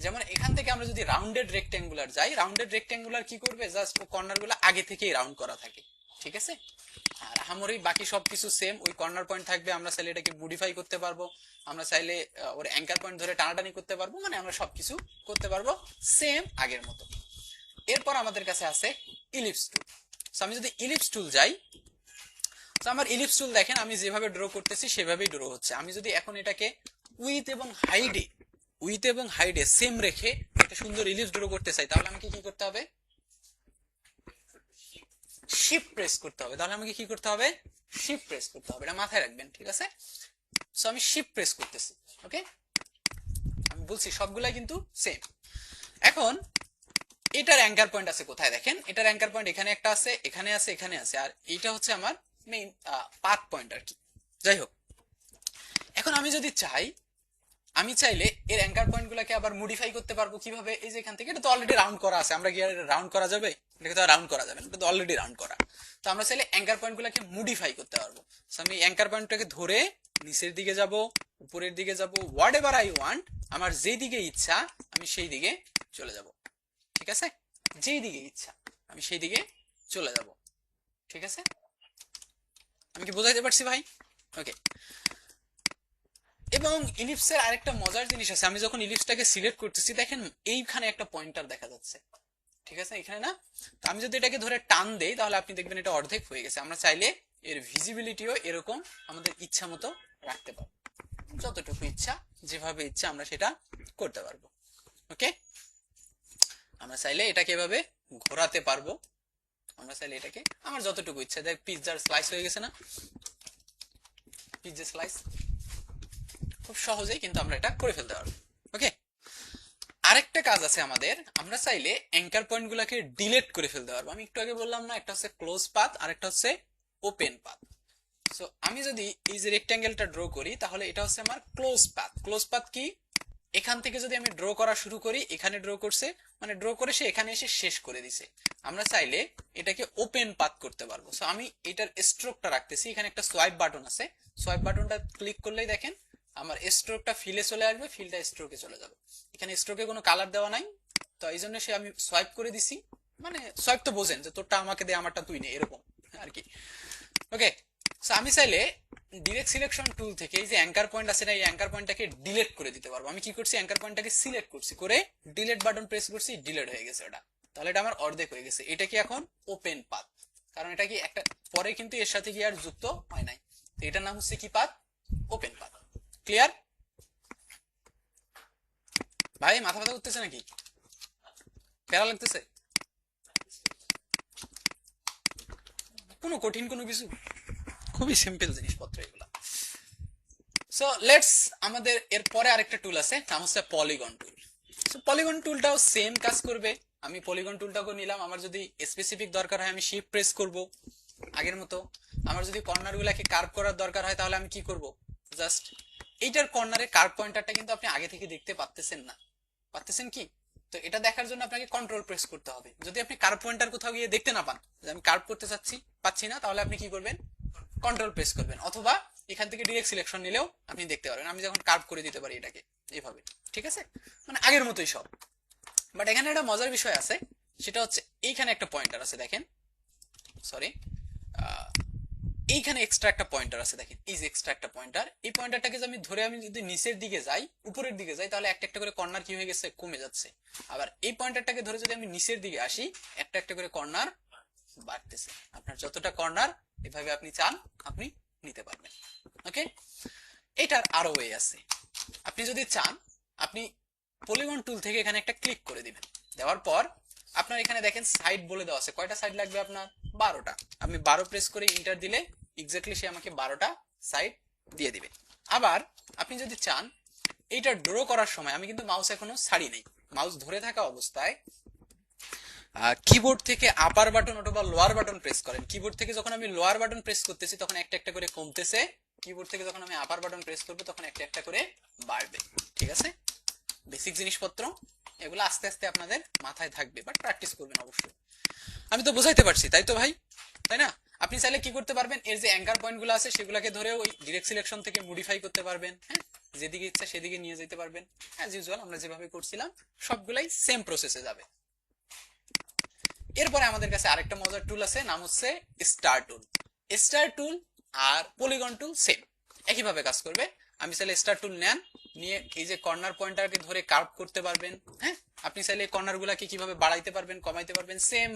যেমন এখান থেকে আমরা যদি রাউন্ডেড রেক্ট্যাঙ্গুলার যাই, রাউন্ডেড রেক্ট্যাঙ্গুলার কি করবে, জাস্ট ও কর্নার গুলো আগে থেকেই রাউন্ড করা থাকে। ঠিক আছে, আর আহামরি বাকি সবকিছু সেম, ওই কর্নার পয়েন্ট থাকবে, আমরা চাইলে এটাকে মডিফাই করতে পারবো, আমরা চাইলে ওর অ্যাঙ্কার পয়েন্ট ধরে টানাটানি করতে পারবো, মানে আমরা সবকিছু করতে পারবো সেম আগের মতো। এরপর আমাদের কাছে আছে ইলিপস টুল। আমি যদি ইলিপস টুল যাই, তো আমার ইলিপস টুল দেখেন আমি যেভাবে ড্র করতেছি সেভাবেই ড্র হচ্ছে। আমি যদি এখন এটাকে উইথ এবং হাইডে সেম রেখে একটা সুন্দর ইলিপস ড্র করতে চাই, তাহলে আমাকে কি করতে হবে? শিফট প্রেস করতে হবে। তাহলে আমাকে কি করতে হবে? শিফট প্রেস করতে হবে, এটা মাথায় রাখবেন। ঠিক আছে, সো আমি শিফট প্রেস করতেছি। ওকে, আমি বলছি সবগুলাই কিন্তু সেম। এখন এটার অ্যাঙ্কার পয়েন্ট আছে কোথায়? দেখেন এটার অ্যাঙ্কার পয়েন্ট এখানে একটা আছে, এখানে আছে, এখানে আছে, আর এইটা হচ্ছে আমার মেইন পাথ পয়েন্ট আর কি। যাই হোক, এখন আমি যদি চাই আমি চাইলে এর অ্যাঙ্কার পয়েন্ট গুলাকে আবার মডিফাই করতে পারবো কিভাবে, এই যে এখান থেকে, এটা তো অলরেডি রাউন্ড করা আছে, আমরা কি আর রাউন্ড করা যাবে? এটাকে তো রাউন্ড করা যাবে না, এটা তো অলরেডি রাউন্ড করা। তো আমরা চাইলে অ্যাঙ্কার পয়েন্ট গুলাকে মডিফাই করতে পারবো। আমি অ্যাঙ্কার পয়েন্টটাকে ধরে নিচের দিকে যাব, উপরের দিকে যাব, হোয়াট এভার আই ওয়ান্ট, আমার যেই দিকে ইচ্ছা আমি সেই দিকে চলে যাব। ঠিক আছে, যেই দিকে ইচ্ছা আমি সেই দিকে চলে যাব। ঠিক আছে, আমি কি বোঝাইতে পারছি ভাই? ওকে। এবং ইলিপসের আরেকটা মজার জিনিস আছে, আমি যখন ইলিপসটাকে সিলেক্ট করতেছি দেখেন এইখানে একটা পয়েন্টার দেখা যাচ্ছে। ঠিক আছে, এখানে না? তো আমি যদি এটাকে ধরে টান দেই তাহলে আপনি দেখবেন এটা অর্ধেক হয়ে গেছে। আমরা চাইলে এর ভিজিবিলিটিও এরকম আমাদের ইচ্ছা মতো রাখতে পারবো, যতটুকু ইচ্ছা যেভাবে ইচ্ছা আমরা সেটা করতে পারবো। ওকে, আমরা চাইলে এটাকে এভাবে ঘোরাতে পারবো, আমরা চাইলে এটাকে আমার যতটুকু ইচ্ছা। দেখ পিৎজার স্লাইস হয়ে গেছে না, পিৎজা স্লাইস খুব সহজেই কিন্তু আমরা এটা করে ফেলতে পারবো। ওকে, আরেকটা কাজ আছে আমাদের, আমরা চাইলে অ্যাঙ্কার পয়েন্ট গুলাকে ডিলিট করে ফেলতে পারবো। আমি একটু আগে বললাম না, একটা হচ্ছে ক্লোজ পাথ আর একটা হচ্ছে ওপেন পাথ। সো আমি যদি এই যে রেক্ট্যাঙ্গেলটা ড্র করি তাহলে এটা হচ্ছে আমার ক্লোজ পাথ। ক্লোজ পাথ কি? এখান থেকে যদি আমি ড্র করা শুরু করি, এখানে ড্র করছে মানে ড্র করে সে এখানে এসে শেষ করে দিছে। আমরা চাইলে এটাকে ওপেন পাথ করতে পারবো। সো আমি এটার স্ট্রোকটা রাখতেছি, এখানে একটা সোয়াইপ বাটন আছে, সোয়াইপ বাটনটা ক্লিক করলেই দেখেন আমার স্ট্রোকটা ফিলে চলে আসবে, ফিলটা স্ট্রোকে চলে যাবে। এখানে স্ট্রোকে কোনো কালার দেওয়া নাই, তো এই জন্য সে আমি সোয়াইপ করে দিছি, মানে সোয়াইপ তো বোঝেন যে তোরটা আমাকে দে আমারটা তুই নে, এরকম আর কি। ওকে, সো আমি চাইলে ডিরেক্ট সিলেকশন টুল থেকে এই যে অ্যাঙ্কার পয়েন্ট আছে না, এই অ্যাঙ্কার পয়েন্টটাকে ডিলিট করে দিতে পারবো। আমি কি করছি, অ্যাঙ্কার পয়েন্টটাকে সিলেক্ট করছি, করে ডিলিট বাটন প্রেস করছি, ডিলিট হয়ে গেছে ওটা। তাহলে এটা আমার অর্ধেক হয়ে গেছে। এটা কি এখন ওপেন পাথ, কারণ এটা কি একটা পরে কিন্তু এর সাথে কি আর যুক্ত হয় নাই। তো এটার নাম হচ্ছে কি পাথ? Open path. ক্লিয়ার ভাই? মাথা ব্যথা করতেছে নাকি, প্যারা লাগতেছে? কোনো কঠিন কোনো কিছু, খুবই সিম্পল জিনিসপত্র এগুলা। সো লেটস, আমাদের এরপরে আরেকটা টুল আছে, নাম হচ্ছে পলিগন টুল। সো পলিগন টুলটাও সেম কাজ করবে। আমি পলিগন টুলটাকে নিলাম, আমার যদি স্পেসিফিক দরকার হয় আমি শিফট প্রেস করব আগের মতো। আমার যদি কর্নার গুলাকে কার্ভ করার দরকার হয় তাহলে আমি কি করব, জাস্ট এইটার কর্নারে কার্ভ পয়েন্টারটা কিন্তু আপনি আগে থেকে দেখতে পাচ্ছেন না, পাচ্ছেন কি? তো এটা দেখার জন্য আপনাকে কন্ট্রোল প্রেস করতে হবে। যদি আপনি কার্ভ পয়েন্টার কোথাও গিয়ে দেখতে না পান, যে আমি কার্ভ করতে চাচ্ছি পাচ্ছি না, তাহলে আপনি কি করবেন, কন্ট্রোল প্রেস করবেন, অথবা এখান থেকে ডিরেক্ট সিলেকশন নিলেও আপনি দেখতে পারবেন। আমি যখন কার্ভ করে দিতে পারি এটাকে এইভাবে, ঠিক আছে, মানে আগের মতোই সব। বাট এখানে একটা মজার বিষয় আছে, সেটা হচ্ছে এইখানে একটা পয়েন্টার আছে দেখেন, সরি, এইখানে এক্সট্রা একটা পয়েন্টার আছে দেখেন, এই যে এক্সট্রা একটা পয়েন্টার, এই পয়েন্টারটাকে আমি ধরে আমি যদি নিচের দিকে যাই, উপরের দিকে যাই, তাহলে একটা একটা করে কর্নার কি হয়ে গেছে, কমে যাচ্ছে। আবার এই পয়েন্টারটাকে ধরে যদি আমি নিচের দিকে আসি, একটা একটা করে কর্নার বাড়তেছে। আপনার যতটা কর্নার এভাবে আপনি চান আপনি নিতে পারবেন। ওকে, এটার আরো ওয়ে আছে। আপনি যদি চান আপনি পলিগন টুল থেকে এখানে একটা ক্লিক করে দিবেন, দেওয়ার পর আপনার এখানে দেখেন সাইড বলে দেওয়া আছে, কয়টা সাইড লাগবে আপনার, 12টা। আপনি 12 প্রেস করে ইন্টার দিলে এক্স্যাক্টলি সে আমাকে 12টা সাইড দিয়ে দিবে। আবার আপনি যদি চান এইটা ড্র করার সময়, আমি কিন্তু মাউস এখনো ছাড়ি নেই, মাউস ধরে থাকা অবস্থায় কিবোর্ড থেকে আপার বাটন অথবা লোয়ার বাটন প্রেস করেন। কিবোর্ড থেকে যখন আমি লোয়ার বাটন প্রেস করতেছি তখন একটা একটা করে কমতেছে, কিবোর্ড থেকে যখন আমি আপার বাটন প্রেস করবো তখন একটা একটা করে বাড়বে। ঠিক আছে, বেসিক জিনিসপত্র এগুলো আস্তে আস্তে আপনাদের মাথায় থাকবে, বাট প্র্যাকটিস করবেন অবশ্যই। আমি তো বোঝাইতে পারছি তাই তো ভাই, তাই না? আপনি চাইলে কি করতে পারবেন, এর যে অ্যাঙ্কার পয়েন্ট গুলো আছে সেগুলোকে ধরে ওই ডিরেক্ট সিলেকশন থেকে মডিফাই করতে পারবেন। হ্যাঁ, যেদিকে ইচ্ছা সেদিকে নিয়ে যেতে পারবেন, অ্যাজ ইউজুয়াল আমরা যেভাবে করছিলাম সবগুলাই সেম প্রসেসে যাবে। এরপরে আমাদের কাছে আরেকটা মজার টুল আছে, নাম হচ্ছে স্টার টুল। স্টার টুল আর পলিগন টুল সেম, একইভাবে কাজ করবে। আমি চাইলে স্টার টুল নেন, নিয়ে এই যে কর্নার পয়েন্টারকে ধরে কার্ভ করতে পারবেন। হ্যাঁ, আপনি চাইলে কর্নার গুলাকে কিভাবে বাড়াইতে পারবেন কমাইতে পারবেন, সেম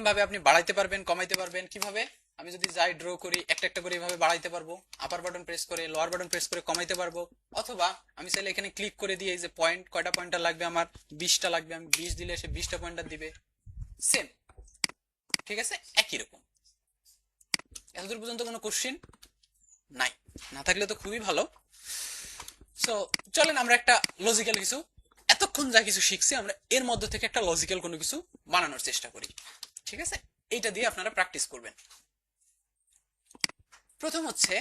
ভাবে আপনি বাড়াইতে পারবেন কমাইতে পারবেন। কিভাবে, আমি যদি যাই ড্র করি একটা একটা করে এভাবে বাড়াইতে পারবো, আপার বাটন প্রেস করে লোয়ার বাটন প্রেস করে কমাইতে পারবো, অথবা আমি চাইলে এখানে ক্লিক করে দিয়ে এই যে পয়েন্ট, কয়টা পয়েন্টার লাগবে আমার, 20টা লাগবে, আমি 20 দিলে সে 20টা পয়েন্টার দিবে, সেম। ঠিক আছে, একই রকম। এতদূর পর্যন্ত কোনো কোশ্চেন নাই? না থাকলে তো খুবই ভালো। সো চলেন আমরা একটা লজিক্যাল কিছু, এতক্ষণ যা কিছু শিখছি আমরা এর মধ্যে থেকে একটা লজিক্যাল কোনো কিছু বানানোর চেষ্টা করি। ঠিক আছে, এইটা দিয়ে আপনারা প্র্যাকটিস করবেন। প্রথম হচ্ছে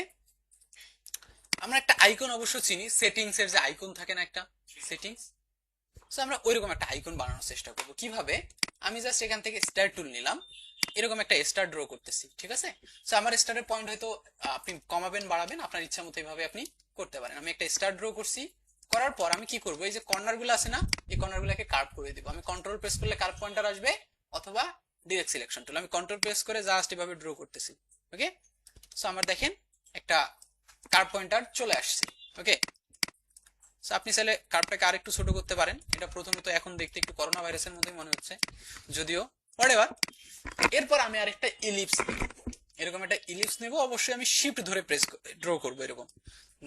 আমরা একটা আইকন অবশ্য চিনি, সেটিংস এর যে আইকন থাকে না একটা সেটিংস, সো আমরা ওইরকম একটা আইকন বানানোর চেষ্টা করব। কিভাবে? আমি জাস্ট এখান থেকে স্টার টুল নিলাম, এরকম একটা স্টার ড্র করতেছি, ঠিক আছে? সো আমার স্টারের পয়েন্ট হয়তো আপনি কমাবেন বাড়াবেন আপনার ইচ্ছা মতো এইভাবে আপনি করতে পারেন। আমি একটা স্টার ড্র করছি, করার পর আমি কি করব, এই যে কর্নার গুলো আছে না, এই কর্নার গুলোকে কার্ভ করে দিব। আমি কন্ট্রোল প্রেস করলে কার্ভ পয়েন্টার আসবে, অথবা ডিরেক্ট সিলেকশন টুল। আমি কন্ট্রোল প্রেস করে জাস্ট এভাবে ড্র করতেছি, ওকে? সো আমার দেখেন একটা কার্ভ পয়েন্টার চলে আসছে, ওকে? সো আপনি চাইলে কার্ভটাকে আরেকটু ছোট করতে পারেন। এটা প্রথমত এখন দেখতে একটু করোনা ভাইরাসের মতোই মনে হচ্ছে, যদিও হোয়াটএভার। এরপর আমি আরেকটা ইলিপস, এরকম একটা ইলিপস নেব। অবশ্যই আমি শিফট ধরে প্রেস ড্র করব এরকম।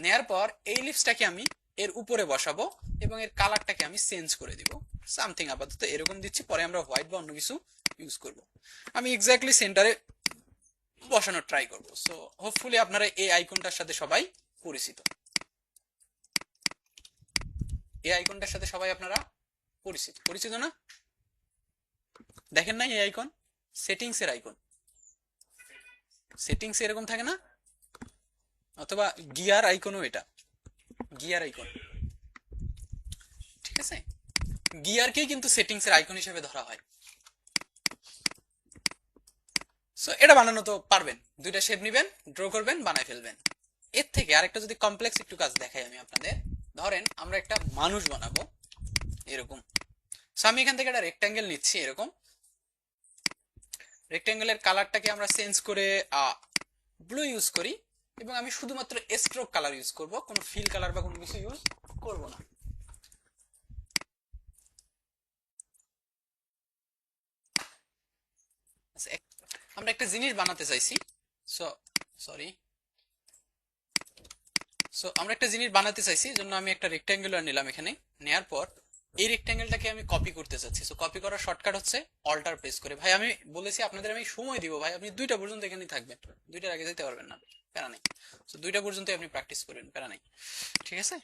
নেয়ার পর এই ইলিপসটাকে আমি এর উপরে বসাবো এবং এর কালারটাকে আমি চেঞ্জ করে দিব সামথিং, আপাতত এরকম দিচ্ছি, পরে আমরা হোয়াইট বা অন্য কিছু ইউজ করব। আমি এক্স্যাক্টলি সেন্টারে বসানোর ট্রাই করব। সো হোপফুলি আপনারা এই আইকনটার সাথে সবাই পরিচিত, এই আইকনটার সাথে সবাই আপনারা পরিচিত, পরিচিত না? দেখেন না এই আইকন, সেটিংস এর আইকন, সেটিংস এরকম থাকে না? অথবা গিয়ার আইকনও, এটা গিয়ার আইকন, ঠিক আছে? গিয়ারকেই কিন্তু সেটিংস এর আইকন হিসেবে ধরা হয়। সো এটা বানানো তো পারবেন, দুইটা শেপ নেবেন, ড্র করবেন, বানায় ফেলবেন। এর থেকে আরেকটা যদি কমপ্লেক্স একটু কাজ দেখাই আমি আপনাদের, ধরেন আমরা একটা মানুষ বানাবো এরকম। সো আমি এখান থেকে একটা রেক্ট্যাঙ্গেল নিচ্ছি এরকম, রেক্ট্যাঙ্গেলের কালারটাকে আমরা চেঞ্জ করে ব্লু ইউজ করি, এবং আমি শুধুমাত্র স্ট্রোক কালার ইউজ করব, কোনো ফিল কালার বা কোনো কিছু ইউজ করব না। আমরা একটা জিনিস বানাতে চাইছি, সো সরি, সো আমরা একটা জিনিস বানাতে চাইছি, জন্য আমি একটা রেক্ট্যাঙ্গুলার নিলাম এখানে। নেয়ার পর এই রেক্ট্যাঙ্গেলটাকে আমি কপি করতে চাচ্ছি। সো কপি করার শর্টকাট হচ্ছে অল্টার প্রেস করে। ভাই আমি বলেছি আপনাদের আমি সময় দিব, ভাই আপনি 2টা পর্যন্ত এখানেই থাকবেন, 2টার আগে যেতে পারবেন না, প্যারা নেই। সো 2টা পর্যন্ত আপনি প্র্যাকটিস করবেন, প্যারা নেই, ঠিক আছে?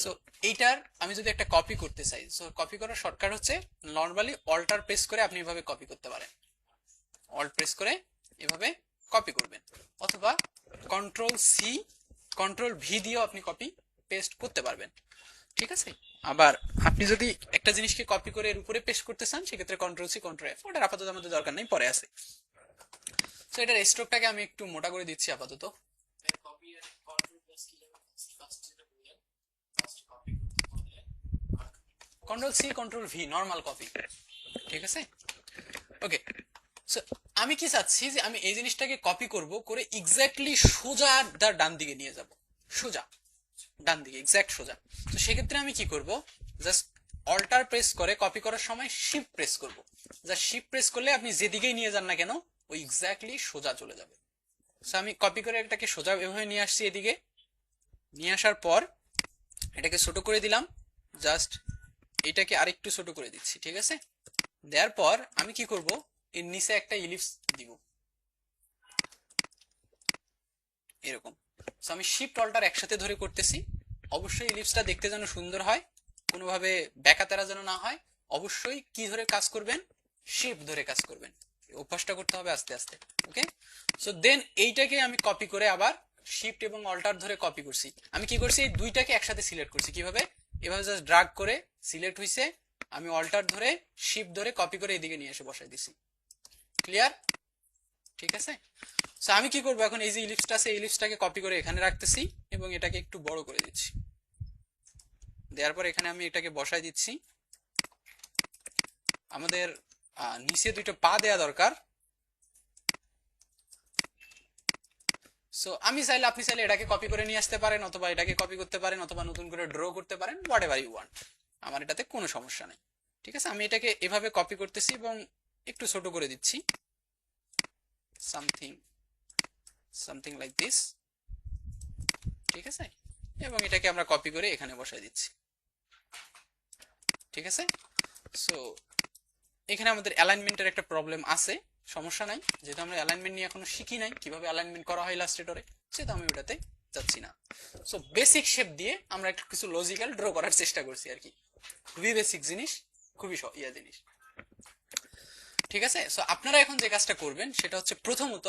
সো এইটার আমি যদি একটা কপি করতে চাই, সো কপি করার শর্টকাট হচ্ছে নর্মালি অল্টার প্রেস করে আপনি এভাবে কপি করতে পারেন, অল্ট প্রেস করে এভাবে কপি করবেন, অথবা কন্ট্রোল সি কন্ট্রোল ভি দিয়েও আপনি কপি পেস্ট করতে পারবেন, ঠিক আছে? আবার আপনি যদি একটা জিনিসকে কপি করে এর উপরে পেস্ট করতে চান, সেক্ষেত্রে কন্ট্রোল সি কন্ট্রোল এফ, ওটার আপাতত আমাদের দরকার নেই, পরে আছে। সো এটার স্ট্রোকটাকে আমি একটু মোটা করে দিচ্ছি আপাতত। Control C control V normal copy, ঠিক আছে? ওকে, সো আমি কি চাচ্ছি যে আমি এই জিনিসটাকে কপি করব, করে এক্স্যাক্টলি সোজা তার ডান দিকে নিয়ে যাব, সোজা ডান দিকে, এক্স্যাক্ট সোজা। তো সেক্ষেত্রে আমি কি করব, জাস্ট অল্টার প্রেস করে কপি করার সময় শিফট প্রেস করব। জাস্ট শিফট প্রেস করলে আপনি যেদিকেই নিয়ে যান না কেন ওই এক্স্যাক্টলি সোজা চলে যাবে। সো আমি কপি করে এটাকে সোজা এভাবে নিয়ে আসছি, এদিকে নিয়ে আসার পর এটাকে ছোট করে দিলাম, জাস্ট এটাকে আরেকটু ছোট করে দিচ্ছি, ঠিক আছে? দেওয়ার পর আমি কি করব, এর নিচে একটা ইলিপস দিব এরকম। সো আমি শিফট অল্টার একসাথে ধরে করতেছি। অবশ্যই ইলিপসটা দেখতে যেন সুন্দর হয়, কোনোভাবে বেকাতেরা যেন না হয়। অবশ্যই কি ধরে কাজ করবেন, শিফট ধরে কাজ করবেন, অভ্যাসটা করতে হবে আস্তে আস্তে, ওকে? সো দেন এইটাকে আমি কপি করে আবার শিফট এবং অল্টার ধরে কপি করছি। আমি কি করছি, এই দুইটাকে একসাথে সিলেক্ট করছি। কিভাবে? এভাবে জাস্ট ড্রাগ করে সিলেক্ট হইছে, আমি অল্টার ধরে শিফট ধরে কপি করে এদিকে নিয়ে এসে বসাই দিছি। ক্লিয়ার? ঠিক আছে? সো আমি কি করবো এখন, এই যে ইলিপসটা আছে, ইলিপসটাকে কপি করে এখানে রাখতেছি এবং এটাকে একটু বড় করে দিচ্ছি। দেওয়ার পর এখানে আমি এটাকে বসাই দিচ্ছি। আমাদের নিচে দুটো পা দেয়া দরকার। সো আমি চাইলে, আপনি চাইলে এটাকে কপি করে নিয়ে আসতে পারেন, অথবা এটাকে কপি করতে পারেন, অথবা নতুন করে ড্র করতে পারেন, হোয়াট এভার ইউ ওয়ান্ট। আমার এটাতে কোনো সমস্যা নেই, ঠিক আছে? আমি এটাকে এভাবে কপি করতেছি এবং একটু ছোট করে দিচ্ছি, সামথিং সামথিং লাইক দিস, ঠিক আছে? এবং এটাকে আমরা কপি করে এখানে বসাই দিচ্ছি, ঠিক আছে? সো এখানে আমাদের অ্যালাইনমেন্টের একটা প্রবলেম আছে, সমস্যা নাই, যেহেতু আমরা অ্যালাইনমেন্ট নিয়ে এখনো শিখি নাই, কিভাবে অ্যালাইনমেন্ট করা হয় ইলাস্ট্রেটরে, সেটা আমি ওটাতে যাচ্ছি না। সো বেসিক শেপ দিয়ে আমরা একটু কিছু লজিক্যাল ড্র করার চেষ্টা করছি আর কি, খুবই বেসিক জিনিস, খুবই জিনিস, ঠিক আছে? সো আপনারা এখন যে কাজটা করবেন সেটা হচ্ছে, প্রথমত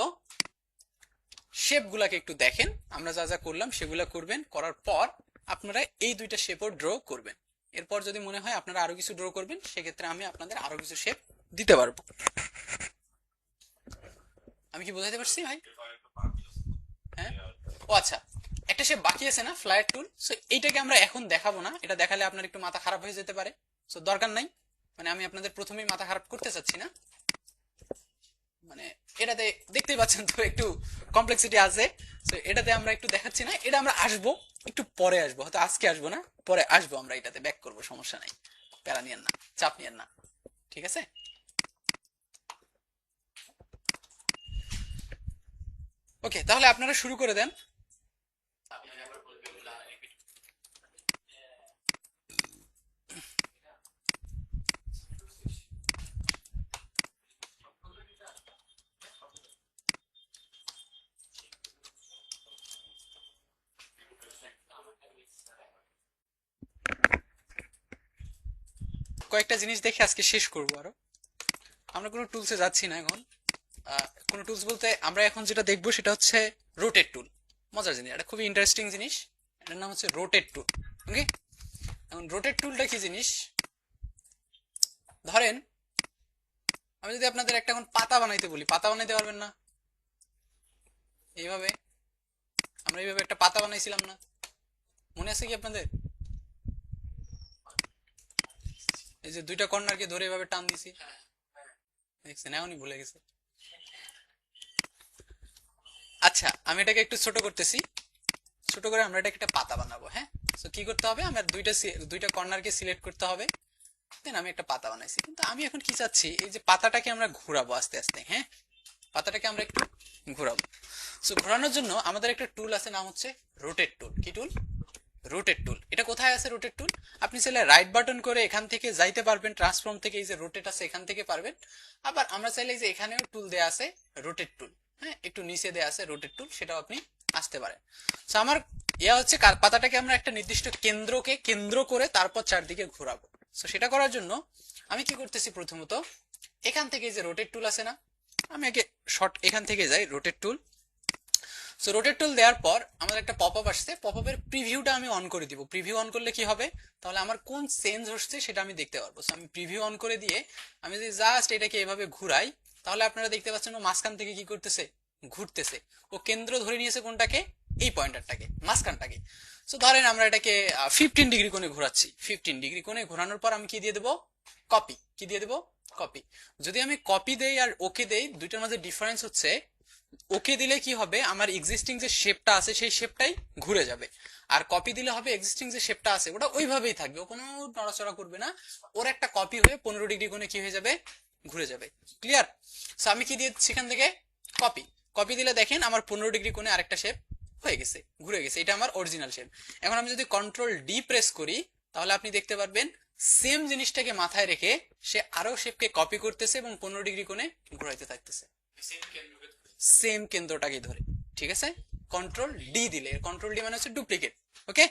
শেপগুলাকে একটু দেখেন, আমরা যা যা করলাম সেগুলা করবেন, করার পর আপনারা এই দুইটা শেপও ড্র করবেন। এরপর যদি মনে হয় আপনারা আরো কিছু ড্র করবেন, সেক্ষেত্রে আমি আপনাদের আরো কিছু শেপ দিতে পারবো। আমি কি বোঝাতে পারছি ভাই? হ্যাঁ, ও আচ্ছা, একটা শেপ বাকি আছে না, ফ্লায়ার টুল। সো এইটাকে আমরা এখন দেখাবো না, এটা দেখালে আপনার একটু মাথা খারাপ হয়ে যেতে পারে। সো দরকার নাই, মানে আমি আপনাদের প্রথমেই মাথা খারাপ করতে চাচ্ছি না। মানে এটাতে দেখতেই পাচ্ছেন তো একটু কমপ্লেক্সিটি আছে। তো এটাতে আমরা একটু দেখাচ্ছি না, এটা আমরা আসবো একটু পরে, আসবো হয়তো আজকে আসবো না, পরে আসবো আমরা, এটাতে ব্যাক করবো, সমস্যা নাই, প্যারা নিয়েন না, চাপ নিয়েন না, ঠিক আছে। ওকে, তাহলে আপনারা শুরু করে দেন। কয়েকটা জিনিস দেখে আজকে শেষ করবো আরো। আমরা কোনো টুলসে যাচ্ছি না এখন। কোনো টুলস বলতে আমরা এখন যেটা দেখবো সেটা হচ্ছে রোটেট টুল। মজার জিনিস, এটা খুবই ইন্টারেস্টিং জিনিস, এটার নাম হচ্ছে রোটেট টুল। ওকে, এখন রোটেট টুলটা কি জিনিস, ধরেন আমি যদি আপনাদের একটা এখন পাতা বানাইতে বলি, পাতা বানাইতে পারবেন না? এইভাবে আমরা এইভাবে একটা পাতা বানাইছিলাম না, মনে আছে কি আপনাদের? এই যে দুইটা কর্নারকে ধরে এভাবে টান দিছি, দেখছেন? এখনই ভুলে গেছে। আচ্ছা, আমি এটাকে একটু ছোট করতেছি, ছোট করে আমরা এটাকে একটা পাতা বানাবো। হ্যাঁ, তো কি করতে হবে, আমার দুইটা কর্নারকে সিলেক্ট করতে হবে, দেন আমি একটা পাতা বানাইছি। কিন্তু আমি এখন কি চাচ্ছি, এই যে পাতাটাকে আমরা ঘোরাবো আস্তে আস্তে। হ্যাঁ, পাতাটাকে আমরা একটু ঘোরাবো। সো ঘোরানোর জন্য আমাদের একটা টুল আছে, নাম হচ্ছে রোটেট টুল। কি টুল? রোটেট টুল। এটা কোথায় আছে রোটেট টুল? আপনি চাইলে রাইট বাটন করে এখান থেকে যাইতে পারবেন, ট্রান্সফর্ম থেকে এই যে রোটেট আছে এখান থেকে পারবেন। আবার আমরা চাইলে এই যে এখানেও টুল দেয়া আছে রোটেট টুল, হ্যাঁ একটু নিচে দেয়া আছে রোটেট টুল, সেটাও আপনি আসতে পারেন। সো আমার ইয়া হচ্ছে পাতাটাকে আমরা একটা নির্দিষ্ট কেন্দ্রকে কেন্দ্র করে তারপর চারদিকে ঘোরাবো। সো সেটা করার জন্য আমি কি করতেছি, প্রথমত এখান থেকে যে রোটেট টুল আছে না, আমি আগে শর্ট এখান থেকে যাই রোটেট টুল। সো রোটেট টুল দেওয়ার পর আমাদের একটা পপআপ আসছে, পপআপের প্রিভিউটা আমি অন করে দিব। প্রিভিউ অন করলে কি হবে, তাহলে আমার কোন চেঞ্জ হচ্ছে সেটা আমি দেখতে পারবো। সো আমি প্রিভিউ অন করে দিয়ে আমি যদি জাস্ট এটাকে এভাবে ঘুরাই, তাহলে আপনারা দেখতে পাচ্ছেন ও মাঝখান থেকে কি করতেছে, ঘুরতেছে। ও কেন্দ্র ধরে নিয়েছে কোনটাকে, এই পয়েন্টারটাকে, মাঝখানটাকে। সো ধরেন আমরা এটাকে 15 ডিগ্রি কোণে ঘোরাচ্ছি। 15 ডিগ্রি কোণে ঘোরানোর পর আমি কি দিয়ে দেবো, কপি। কি দিয়ে দেবো, কপি। যদি আমি কপি দেই আর ওকে দেই, দুইটার মাঝে ডিফারেন্স হচ্ছে, ওকে দিলে কি হবে, আমার এক্সিস্টিং যে শেপটা আছে সেই শেপটাই ঘুরে যাবে, আর কপি দিলে হবে এক্সিস্টিং যে শেপটা আছে ওটা ওইভাবেই থাকবে, ও কোনো নড়াচড়া করবে না। ওর একটা কপি হয়ে 15 ডিগ্রি কোণে কি হয়ে যাবে, ঘুরে যাবে। ক্লিয়ার? সো আমি কি দিয়ে সেখান থেকে কপি, কপি দিলে দেখেন আমার 15 ডিগ্রি কোণে আরেকটা শেপ হয়ে গেছে, ঘুরে গেছে, এটা আমার অরিজিনাল শেপ। এখন আমি যদি কন্ট্রোল ডি প্রেস করি, তাহলে আপনি দেখতে পারবেন সেম জিনিসটাকে মাথায় রেখে সে আরো শেপকে কপি করতেছে এবং 15 ডিগ্রি কোণে ঘুরাইতে থাকতেছে, সেম কেন্দ্রটাকে ধরে। ঠিক আছে, কন্ট্রোল ডি দিলে, কন্ট্রোল ডি মানে হচ্ছে ডুপ্লিকেট। ওকে,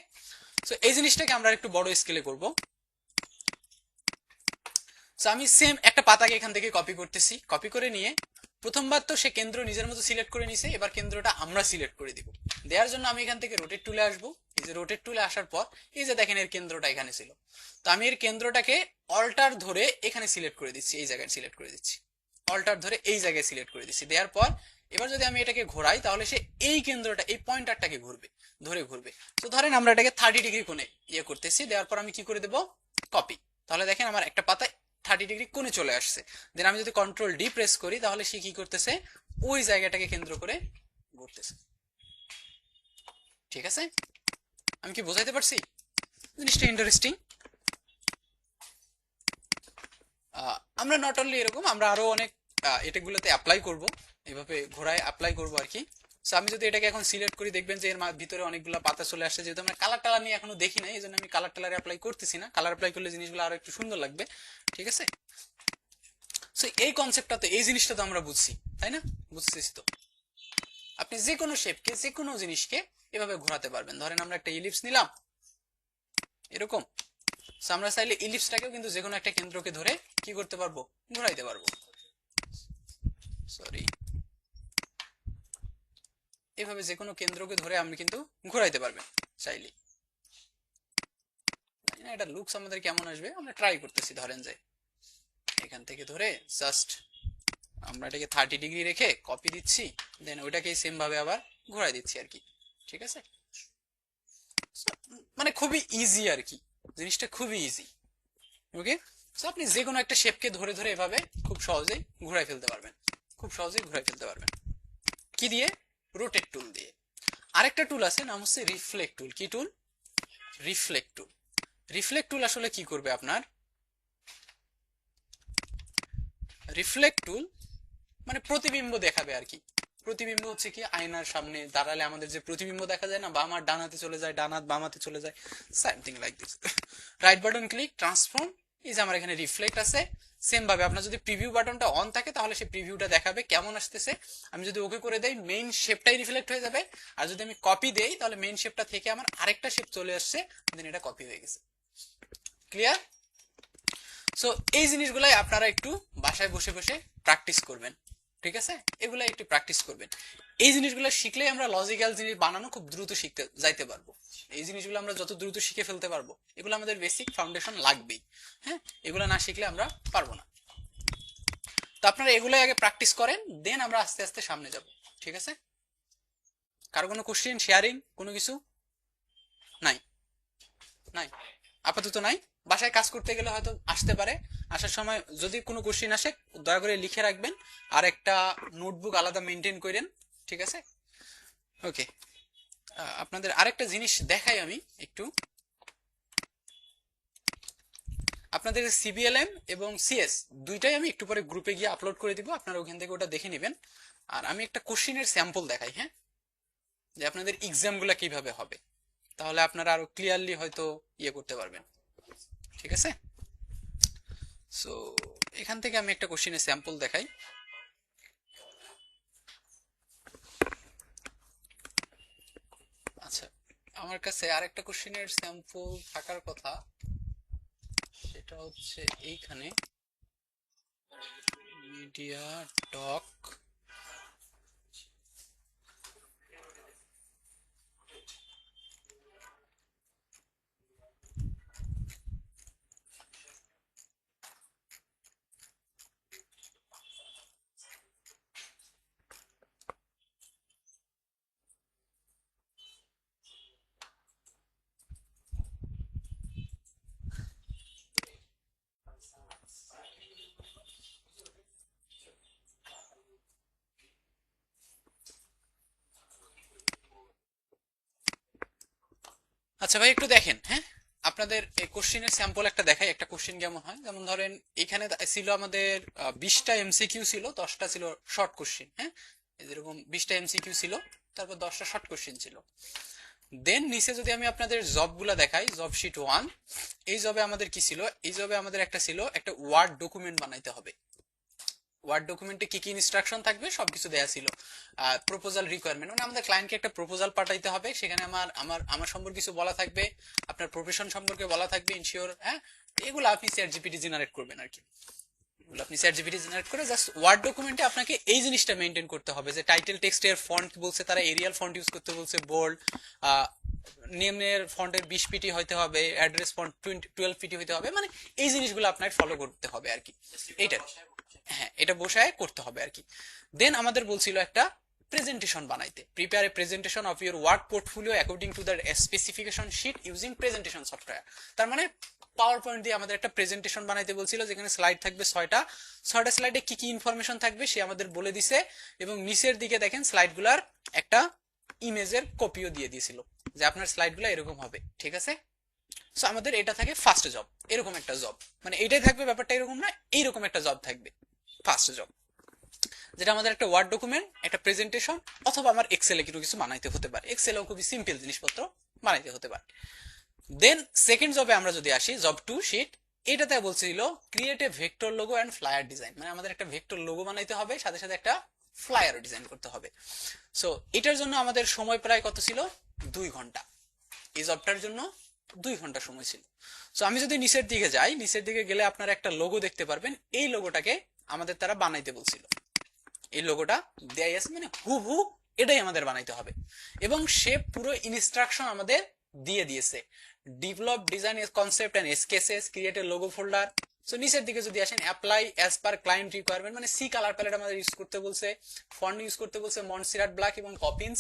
সো এই জিনিসটাকে আমরা একটু বড় স্কেলে করব। সো আমি সেম একটা পাতাকে এখান থেকে কপি করতেছি, কপি করে নিয়ে প্রথমবার তো সে কেন্দ্র নিজের মতো সিলেক্ট করে নিছে, এবার কেন্দ্রটা আমরা সিলেক্ট করে দিব। দেওয়ার জন্য আমি এখান থেকে রোটেট টুলে আসবো। এই যে রোটেট টুলে আসার পর এই যে দেখেন এর কেন্দ্রটা এখানে ছিল, তো আমি এর কেন্দ্রটাকে অল্টার ধরে এখানে সিলেক্ট করে দিচ্ছি, এই জায়গায় সিলেক্ট করে দিচ্ছি, অল্টার ধরে এই জায়গায় সিলেক্ট করে দিচ্ছি। দেওয়ার পর এবার যদি আমি এটাকে ঘোরাই, তাহলে সে এই কেন্দ্রটা, এই পয়েন্টারটাকে ঘুরবে, ধরে ঘুরবে। তো ধরেন আমরা এটাকে 30 ডিগ্রি কোণে ইয়ে করতেছি, দেওয়ার পর আমি কি করে দেবো, কপি। তাহলে দেখেন আমার একটা পাতায় 30 ডিগ্রি কোণে চলে আসছে। দেন আমি যদি কন্ট্রোল ডি প্রেস করি, তাহলে সে কি করতেছে, ওই জায়গাটাকে কেন্দ্র করে ঘুরতেছে। ঠিক আছে, আমি কি বোঝাইতে পারছি জিনিসটা? ইন্টারেস্টিং। আমরা নট অনলি এরকম, আমরা আরো অনেক এটাগুলোতে অ্যাপ্লাই করব, এভাবে ঘোরায় অ্যাপ্লাই করব আর কি। সো আমি যদি এটাকে এখন সিলেক্ট করি, দেখবেন যে এর ভিতরে অনেকগুলো পাতা চলে আসছে। যেহেতু আমরা কালার টালার নিয়ে এখনো দেখি নাই, এই জন্য আমি কালার টালার অ্যাপ্লাই করতেছি না, কালার অ্যাপ্লাই করলে জিনিসগুলো আরো একটু সুন্দর লাগবে। ঠিক আছে, সো এই কনসেপ্টটা তো, এই জিনিসটা তো আমরা বুঝছি, তাই না? বুঝতেছি তো। আপনি যে কোনো শেপকে, যে কোনো জিনিসকে এভাবে ঘোরাতে পারবেন। ধরেন আমরা একটা ইলিপস নিলাম এরকম, সো আমরা চাইলে ইলিপসটাকেও কিন্তু যে কোনো একটা কেন্দ্রকে ধরে কি করতে পারবো, ঘোরাইতে পারবো। সরি, এভাবে যে কোনো কেন্দ্রকে ধরে আপনি কিন্তু ঘোরাইতে পারবেন চাইলে। জানি না এটা লুকস আমাদের কেমন আসবে, আমরা ট্রাই করতেছি। ধরেন যে এখান থেকে ধরে জাস্ট আমরা এটাকে 30 ডিগ্রি রেখে কপি দিচ্ছি, দেন ওইটাকেই সেম ভাবে আবার ঘোরাই দিচ্ছি আর কি। ঠিক আছে, মানে খুবই ইজি আর কি, জিনিসটা খুবই ইজি। ওকে, সো আপনি যে কোনো একটা শেপকে ধরে ধরে এভাবে খুব সহজেই ঘুরাই ফেলতে পারবেন, খুব সহজেই ঘুরাই ফেলতে পারবেন। কি দিয়ে? রোটেট টুল দিয়ে। আরেকটা টুল আছে, নাম হচ্ছে রিফ্লেক্ট টুল। কি টুল? রিফ্লেক্ট টুল। রিফ্লেক্ট টুল আসলে কি করবে আপনার? রিফ্লেক্ট টুল মানে প্রতিবিম্ব দেখাবে আর কি। প্রতিবিম্ব হচ্ছে কি, আয়নার সামনে দাঁড়ালে আমাদের যে প্রতিবিম্ব দেখা যায় না, বাম হাত ডান হাতে চলে যায়, ডান হাত বাম হাতে চলে যায়, something like this. Right button click, transform. এই যে আমার এখানে রিফ্লেক্ট আছে, সেম ভাবে আপনার যদি প্রিভিউ বাটনটা অন থাকে তাহলে সেই প্রিভিউটা দেখাবে কেমন আসতেছে। আমি যদি ওকে করে দেই মেইন শেপটাই রিফ্লেক্ট হয়ে যাবে, আর যদি আমি কপি দেই তাহলে মেইন শেপটা থেকে আমার আরেকটা শেপ চলে আসছে, দেন এটা কপি হয়ে গেছে। ক্লিয়ার? সো এই জিনিসগুলাই আপনারা একটু বাসায় বসে বসে প্র্যাকটিস করবেন। ঠিক আছে, এগুলা একটু প্র্যাকটিস করবেন। এই জিনিসগুলো শিখলে আমরা লজিক্যাল জিনিস বানানো খুব দ্রুত শিখতে যাইতে পারবো। এই জিনিসগুলো আমরা যত দ্রুত শিখে ফেলতে পারবো, এগুলো আমাদের বেসিক ফাউন্ডেশন লাগবেই। হ্যাঁ, এগুলো না শিখলে আমরা পারবো না। তো আপনারা এগুলাই আগে প্র্যাকটিস করেন, দেন আমরা আস্তে আস্তে সামনে যাব। ঠিক আছে, কারো কোনো কোশ্চেন শেয়ারিং কোনো কিছু নাই? নাই, আপাতত নাই। বাসায় কাজ করতে গেলে হয়তো আসতে পারে, আসার সময় যদি কোনো কোশ্চেন আসে দয়া করে লিখে রাখবেন, আর একটা নোটবুক আলাদা মেনটেন করেন। ঠিক আছে, ওকে। আপনাদের আরেকটা জিনিস দেখাই আমি একটু। আপনাদের সিবিএলএম এবং সিএস দুইটাই আমি একটু পরে গ্রুপে গিয়ে আপলোড করে দিব, আপনারা ওখান থেকে ওটা দেখে নেবেন। আর আমি একটা কোশ্চেনের স্যাম্পল দেখাই, হ্যাঁ, যে আপনাদের এক্সামগুলো কিভাবে হবে, তাহলে আপনারা আরো ক্লিয়ারলি হয়তো ইয়ে করতে পারবেন। ঠিক আছে, সো এখান থেকে আমি একটা কোশ্চেনের স্যাম্পল দেখাই। আচ্ছা, আমার কাছে আরেকটা কোশ্চেনের স্যাম্পল থাকার কথা, সেটা হচ্ছে এইখানে মিডিয়া টক। আচ্ছা ভাই একটু দেখেন, হ্যাঁ, আপনাদের এই কোশ্চেনের স্যাম্পল একটা দেখাই, একটা কোশ্চেন কেমন হয়। যেমন ধরেন এখানে ছিল আমাদের 20টা এমসিকিউ ছিল, 10টা ছিল শর্ট কোশ্চেন। হ্যাঁ, এরকম 20টা এমসিকিউ ছিল, তারপর 10টা শর্ট কোশ্চেন ছিল। দেন নিচে যদি আমি আপনাদের জবগুলা দেখাই, জব শিট 1, এই জবে আমাদের কি ছিল? এই জবে আমাদের একটা ছিল, একটা ওয়ার্ড ডকুমেন্ট বানাইতে হবে। ওয়ার্ড ডকুমেন্টে কি কি ইনস্ট্রাকশন থাকবে সবকিছু দেয়া ছিল। প্রপোজাল রিকোয়ারমেন্ট মানে আমাদের ক্লায়েন্টকে একটা প্রপোজাল পাঠাইতে হবে, সেখানে আমার আমার আমার সম্পর্কে কিছু বলা থাকবে, আপনার প্রফেশন সম্পর্কে বলা থাকবে, ইনশিওর। হ্যাঁ, এগুলো আপনি চ্যাট জিপিটি জেনারেট করবেন আর কি। এগুলো আপনি চ্যাট জিপিটি জেনারেট করে জাস্ট ওয়ার্ড ডকুমেন্টে আপনাকে এই জিনিসটা মেনটেন করতে হবে, যে টাইটেল টেক্সটের ফন্ট বলছে তারা এরিয়াল ফন্ট ইউজ করতে বলছে, বোল্ড, নেমের ফন্টের 20 পিটি হইতে হবে, অ্যাড্রেস ফন্ট 12 পিটি হইতে হবে, মানে এই জিনিসগুলো আপনার ফলো করতে হবে আর কি। এইটা, হ্যাঁ, এটা বসায় করতে হবে আর কি। দেন আমাদের বলছিল একটা প্রেজেন্টেশন বানাইতে, prepare a presentation of your work portfolio according to the specification sheet using presentation software. তার মানে পাওয়ার পয়েন্ট দিয়ে আমাদের একটা প্রেজেন্টেশন বানাইতে বলছিল, যেখানে স্লাইড থাকবে 6টা, 6টা স্লাইডে কি কি ইনফরমেশন থাকবে সে আমাদের বলে দিছে, এবং নিচের দিকে দেখেন স্লাইডগুলার একটা ইমেজের কপিও দিয়ে দিয়েছিল, যে আপনার স্লাইডগুলো এরকম হবে। ঠিক আছে, সো আমাদের এটা থাকে ফার্স্ট জব, এরকম একটা জব, মানে এটাই থাকবে, ব্যাপারটা এরকম না, এইরকম একটা জব থাকবে ফার্স্ট জব, যেটা আমাদের একটা ওয়ার্ড ডকুমেন্ট, একটা প্রেজেন্টেশন, অথবা আমার এক্সেলে কিছু কিছু বানাইতে হতে পারে, এক্সেলেও খুবই সিম্পল জিনিসপত্র বানাইতে হতে পারে। দেন সেকেন্ড জবে আমরা যদি আসি, জব 2 শিট, এটাতে বলছিল create a vector logo and flyer design, মানে আমাদের একটা ভেক্টর লোগো বানাইতে হবে, সাথে সাথে একটা ফ্লায়ারও ডিজাইন করতে হবে। সো এটার জন্য আমাদের সময় প্রায় কত ছিল? 2 ঘন্টা। এই জবটার জন্য 2 ঘন্টা সময় ছিল। সো আমি যদি নিচের দিকে যাই, নিচের দিকে গেলে আপনারা একটা লোগো দেখতে পারবেন, এই লোগোটাকে আমাদের তারা বানাইতে বলছিল। এই লোগোটা দেয়াই আছে, মানে হুবহু এটাই আমাদের বানাইতে হবে। এবং সে পুরো ইনস্ট্রাকশন আমাদের দিয়ে দিয়েছে, develop design concept and sketches, create a logo folder. So নিচের দিকে যদি আসেন, apply as per client requirement, মানে সি কালার প্যালেট আমাদের ইউজ করতে বলছে, ফন্ট ইউজ করতে বলছে মন্টসেরাট ব্ল্যাক এবং পপিন্স,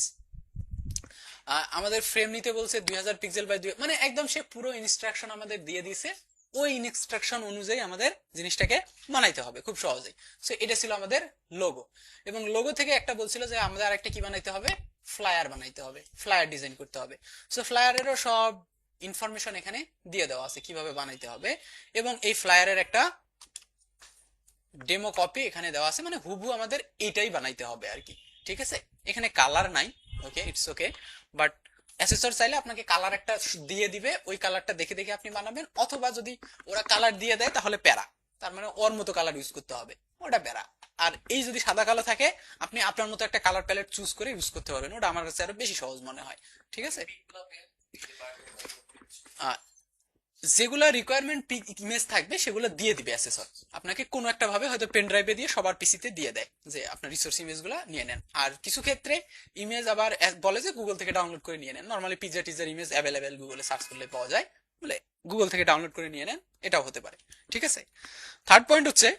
আমাদের ফ্রেম নিতে বলছে 2000 পিক্সেল বাই 2, মানে একদম সে পুরো ইনস্ট্রাকশন আমাদের দিয়ে দিয়েছে। ওই ইনস্ট্রাকশন অনুযায়ী আমাদের জিনিসটাকে বানাইতে হবে খুব সহজেই। সো এটা ছিল আমাদের লোগো। এবং লোগো থেকে একটা বলছিল যে আমাদের আরেকটা কি বানাইতে হবে, ফ্লায়ার বানাইতে হবে, ফ্লায়ার ডিজাইন করতে হবে। সো ফ্লায়ারেরও সব ইনফরমেশন এখানে দিয়ে দেওয়া আছে কিভাবে বানাইতে হবে। এবং এই ফ্লায়ারের একটা ডেমো কপি এখানে দেওয়া আছে, মানে হুবহু আমাদের এইটাই বানাইতে হবে আর কি। ঠিক আছে, এখানে কালার নাই, okay it's okay, but assessor চাইলে আপনাকে কালার একটা দিয়ে দিবে, ওই কালারটা দেখে দেখে আপনি বানাবেন। অথবা যদি ওরা কালার দিয়ে দেয় তাহলে প্যারা, তার মানে ওর মতো কালার ইউজ করতে হবে, ওটা প্যারা। আর এই যদি সাদা কালো থাকে, আপনি আপনার মতো একটা কালার প্যালেট চুজ করে ইউজ করতে পারবেন, ওটা আমার কাছে আরো বেশি সহজ মনে হয়। ঠিক আছে, যেগুলো রিকোয়ারমেন্ট ইমেজ থাকবে সেগুলো দিয়ে দিবে অ্যাসেসর আপনাকে, কোনো একটা ভাবে হয়তো পেন ড্রাইভে দিয়ে সবার পিসিতে দিয়ে দেয় যে আপনার রিসোর্স ইমেজগুলো নিয়ে নেন। আর কিছু ক্ষেত্রে ইমেজ আবার বলে যে গুগল থেকে ডাউনলোড করে নিয়ে নেন, normally pizza teaser image available গুগলে সার্চ করলে পাওয়া যায়, বলে গুগল থেকে ডাউনলোড করে নিয়ে নেন, এটাও হতে পারে। ঠিক আছে, থার্ড পয়েন্ট হচ্ছে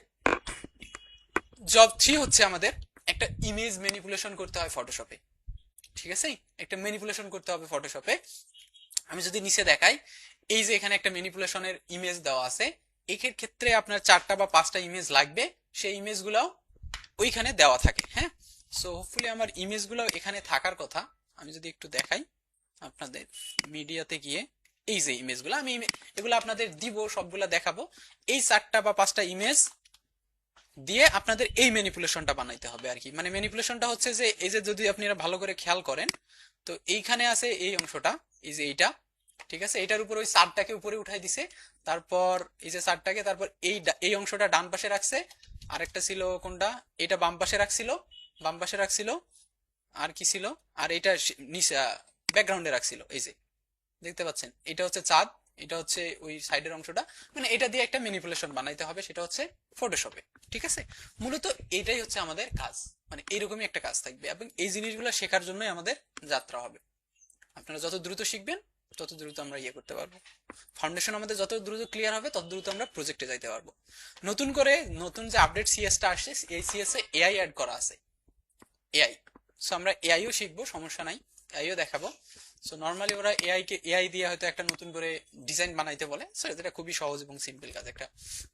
জব 3 হচ্ছে আমাদের একটা ইমেজ ম্যানিপুলেশন করতে হয় ফটোশপে। ঠিক আছে, একটা ম্যানিপুলেশন করতে হবে ফটোশপে। আমি যদি নিচে দেখাই, এই যে এখানে একটা ম্যানিপুলেশনের ইমেজ দেওয়া আছে, এই ক্ষেত্রে আপনার 4টা বা 5টা ইমেজ লাগবে, সেই ইমেজগুলো ওইখানে দেওয়া থাকে। হ্যাঁ, সো হোপফুলি আমার ইমেজগুলো এখানে থাকার কথা। আমি যদি একটু দেখাই আপনাদের মিডিয়াতে গিয়ে, এই যে ইমেজগুলো আমি এগুলো আপনাদের দিব, সবগুলা দেখাবো। এই 4টা বা 5টা ইমেজ দিয়ে আপনাদের এই ম্যানিপুলেশনটা বানাইতে হবে আর কি। মানে ম্যানিপুলেশনটা হচ্ছে যে এই যে যদি আপনারা ভালো করে খেয়াল করেন, তো এইখানে আছে এই অংশটা, এই যে এইটা, ঠিক আছে, এটার উপর ওই চারটাকে উপরে উঠাই দিছে, তারপর এই যে চারটাকে, তারপর এই অংশটা ডান পাশে রাখছে, আরেকটা ছিল কোনটা, এটা বাম পাশে রাখছিল, বাম পাশে রাখছিল, আর কি ছিল, আর এটা নিচে ব্যাকগ্রাউন্ডে রাখছিল। এই যে দেখতে পাচ্ছেন, এটা হচ্ছে চাঁদ, এটা হচ্ছে ওই সাইডের অংশটা, মানে এটা দিয়ে একটা ম্যানিপুলেশন বানাইতে হবে, সেটা হচ্ছে ফটোশপে। ঠিক আছে, মূলত এটাই হচ্ছে আমাদের কাজ, মানে এইরকমই একটা কাজ থাকবে। এবং এই জিনিসগুলো শেখার জন্যই আমাদের যাত্রা হবে। আপনারা যত দ্রুত শিখবেন তত দ্রুত আমরা ইয়ে করতে পারবো, ফাউন্ডেশন আমাদের যত দ্রুত ক্লিয়ার হবে তত দ্রুত আমরা প্রজেক্টে যাইতে পারবো। নতুন করে নতুন যে আপডেট সিএসটা আসছে, এই সিএস এ এআই অ্যাড করা আছে, এআই। সো আমরা এআইও শিখবো, সমস্যা নাই, এআইও দেখাবো। সো নর্মালি ওরা এআই দিয়ে হয়তো একটা নতুন করে ডিজাইন বানাইতে বলে। সো এটা খুবই সহজ এবং সিম্পল কাজ, একটা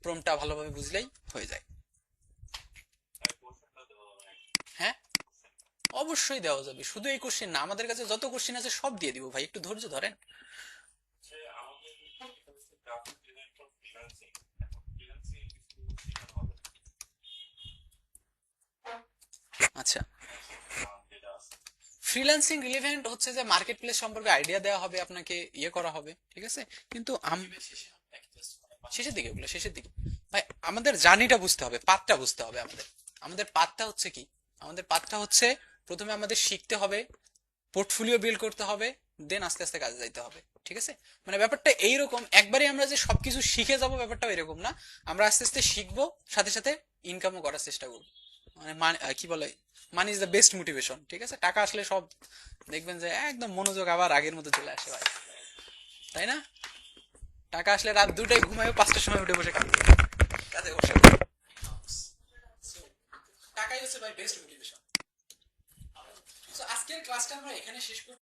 প্রম্পটটা ভালোভাবে বুঝলেই হয়ে যায়। হ্যাঁ, অবশ্যই দেওয়া যাবে, শুধু এই কোশ্চেন না, আমাদের কাছে যত কোশ্চেন আছে সব দিয়ে দিব ভাই, একটু ধৈর্য ধরেন। আচ্ছা, ফ্রিল্যান্সিং রিলেভেন্ট হচ্ছে যে মার্কেট প্লেস সম্পর্কে আইডিয়া দেওয়া হবে আপনাকে, ইয়ে করা হবে। ঠিক আছে, কিন্তু শেষের দিকে, ওগুলো শেষের দিকে ভাই, আমাদের জার্নিটা বুঝতে হবে, পাথটা বুঝতে হবে। আমাদের আমাদের পাথটা হচ্ছে কি, আমাদের পাথটা হচ্ছে প্রথমে আমাদের শিখতে হবে, পোর্টফোলিও বিল্ড করতে হবে, দেন আস্তে আস্তে কাজে যাইতে হবে। ঠিক আছে, মানে ব্যাপারটা এইরকম, একবারে আমরা যে সবকিছু শিখে যাব ব্যাপারটা এরকম না, আমরা আস্তে আস্তে শিখবো, সাথে সাথে ইনকামও করার চেষ্টা করবো। মানে কি বলে, money is the best motivation. ঠিক আছে, টাকা আসলে সব দেখবেন যে একদম মনোযোগ আবার আগের মতো চলে আসে ভাই, তাই না? টাকা আসলে রাত 2টায় ঘুমায় 5টার সময় উঠে বসে কাজে বসে। টাকাই হচ্ছে ভাই বেস্ট মোটিভেশন। আজকের ক্লাসটা আমরা এখানে শেষ করব।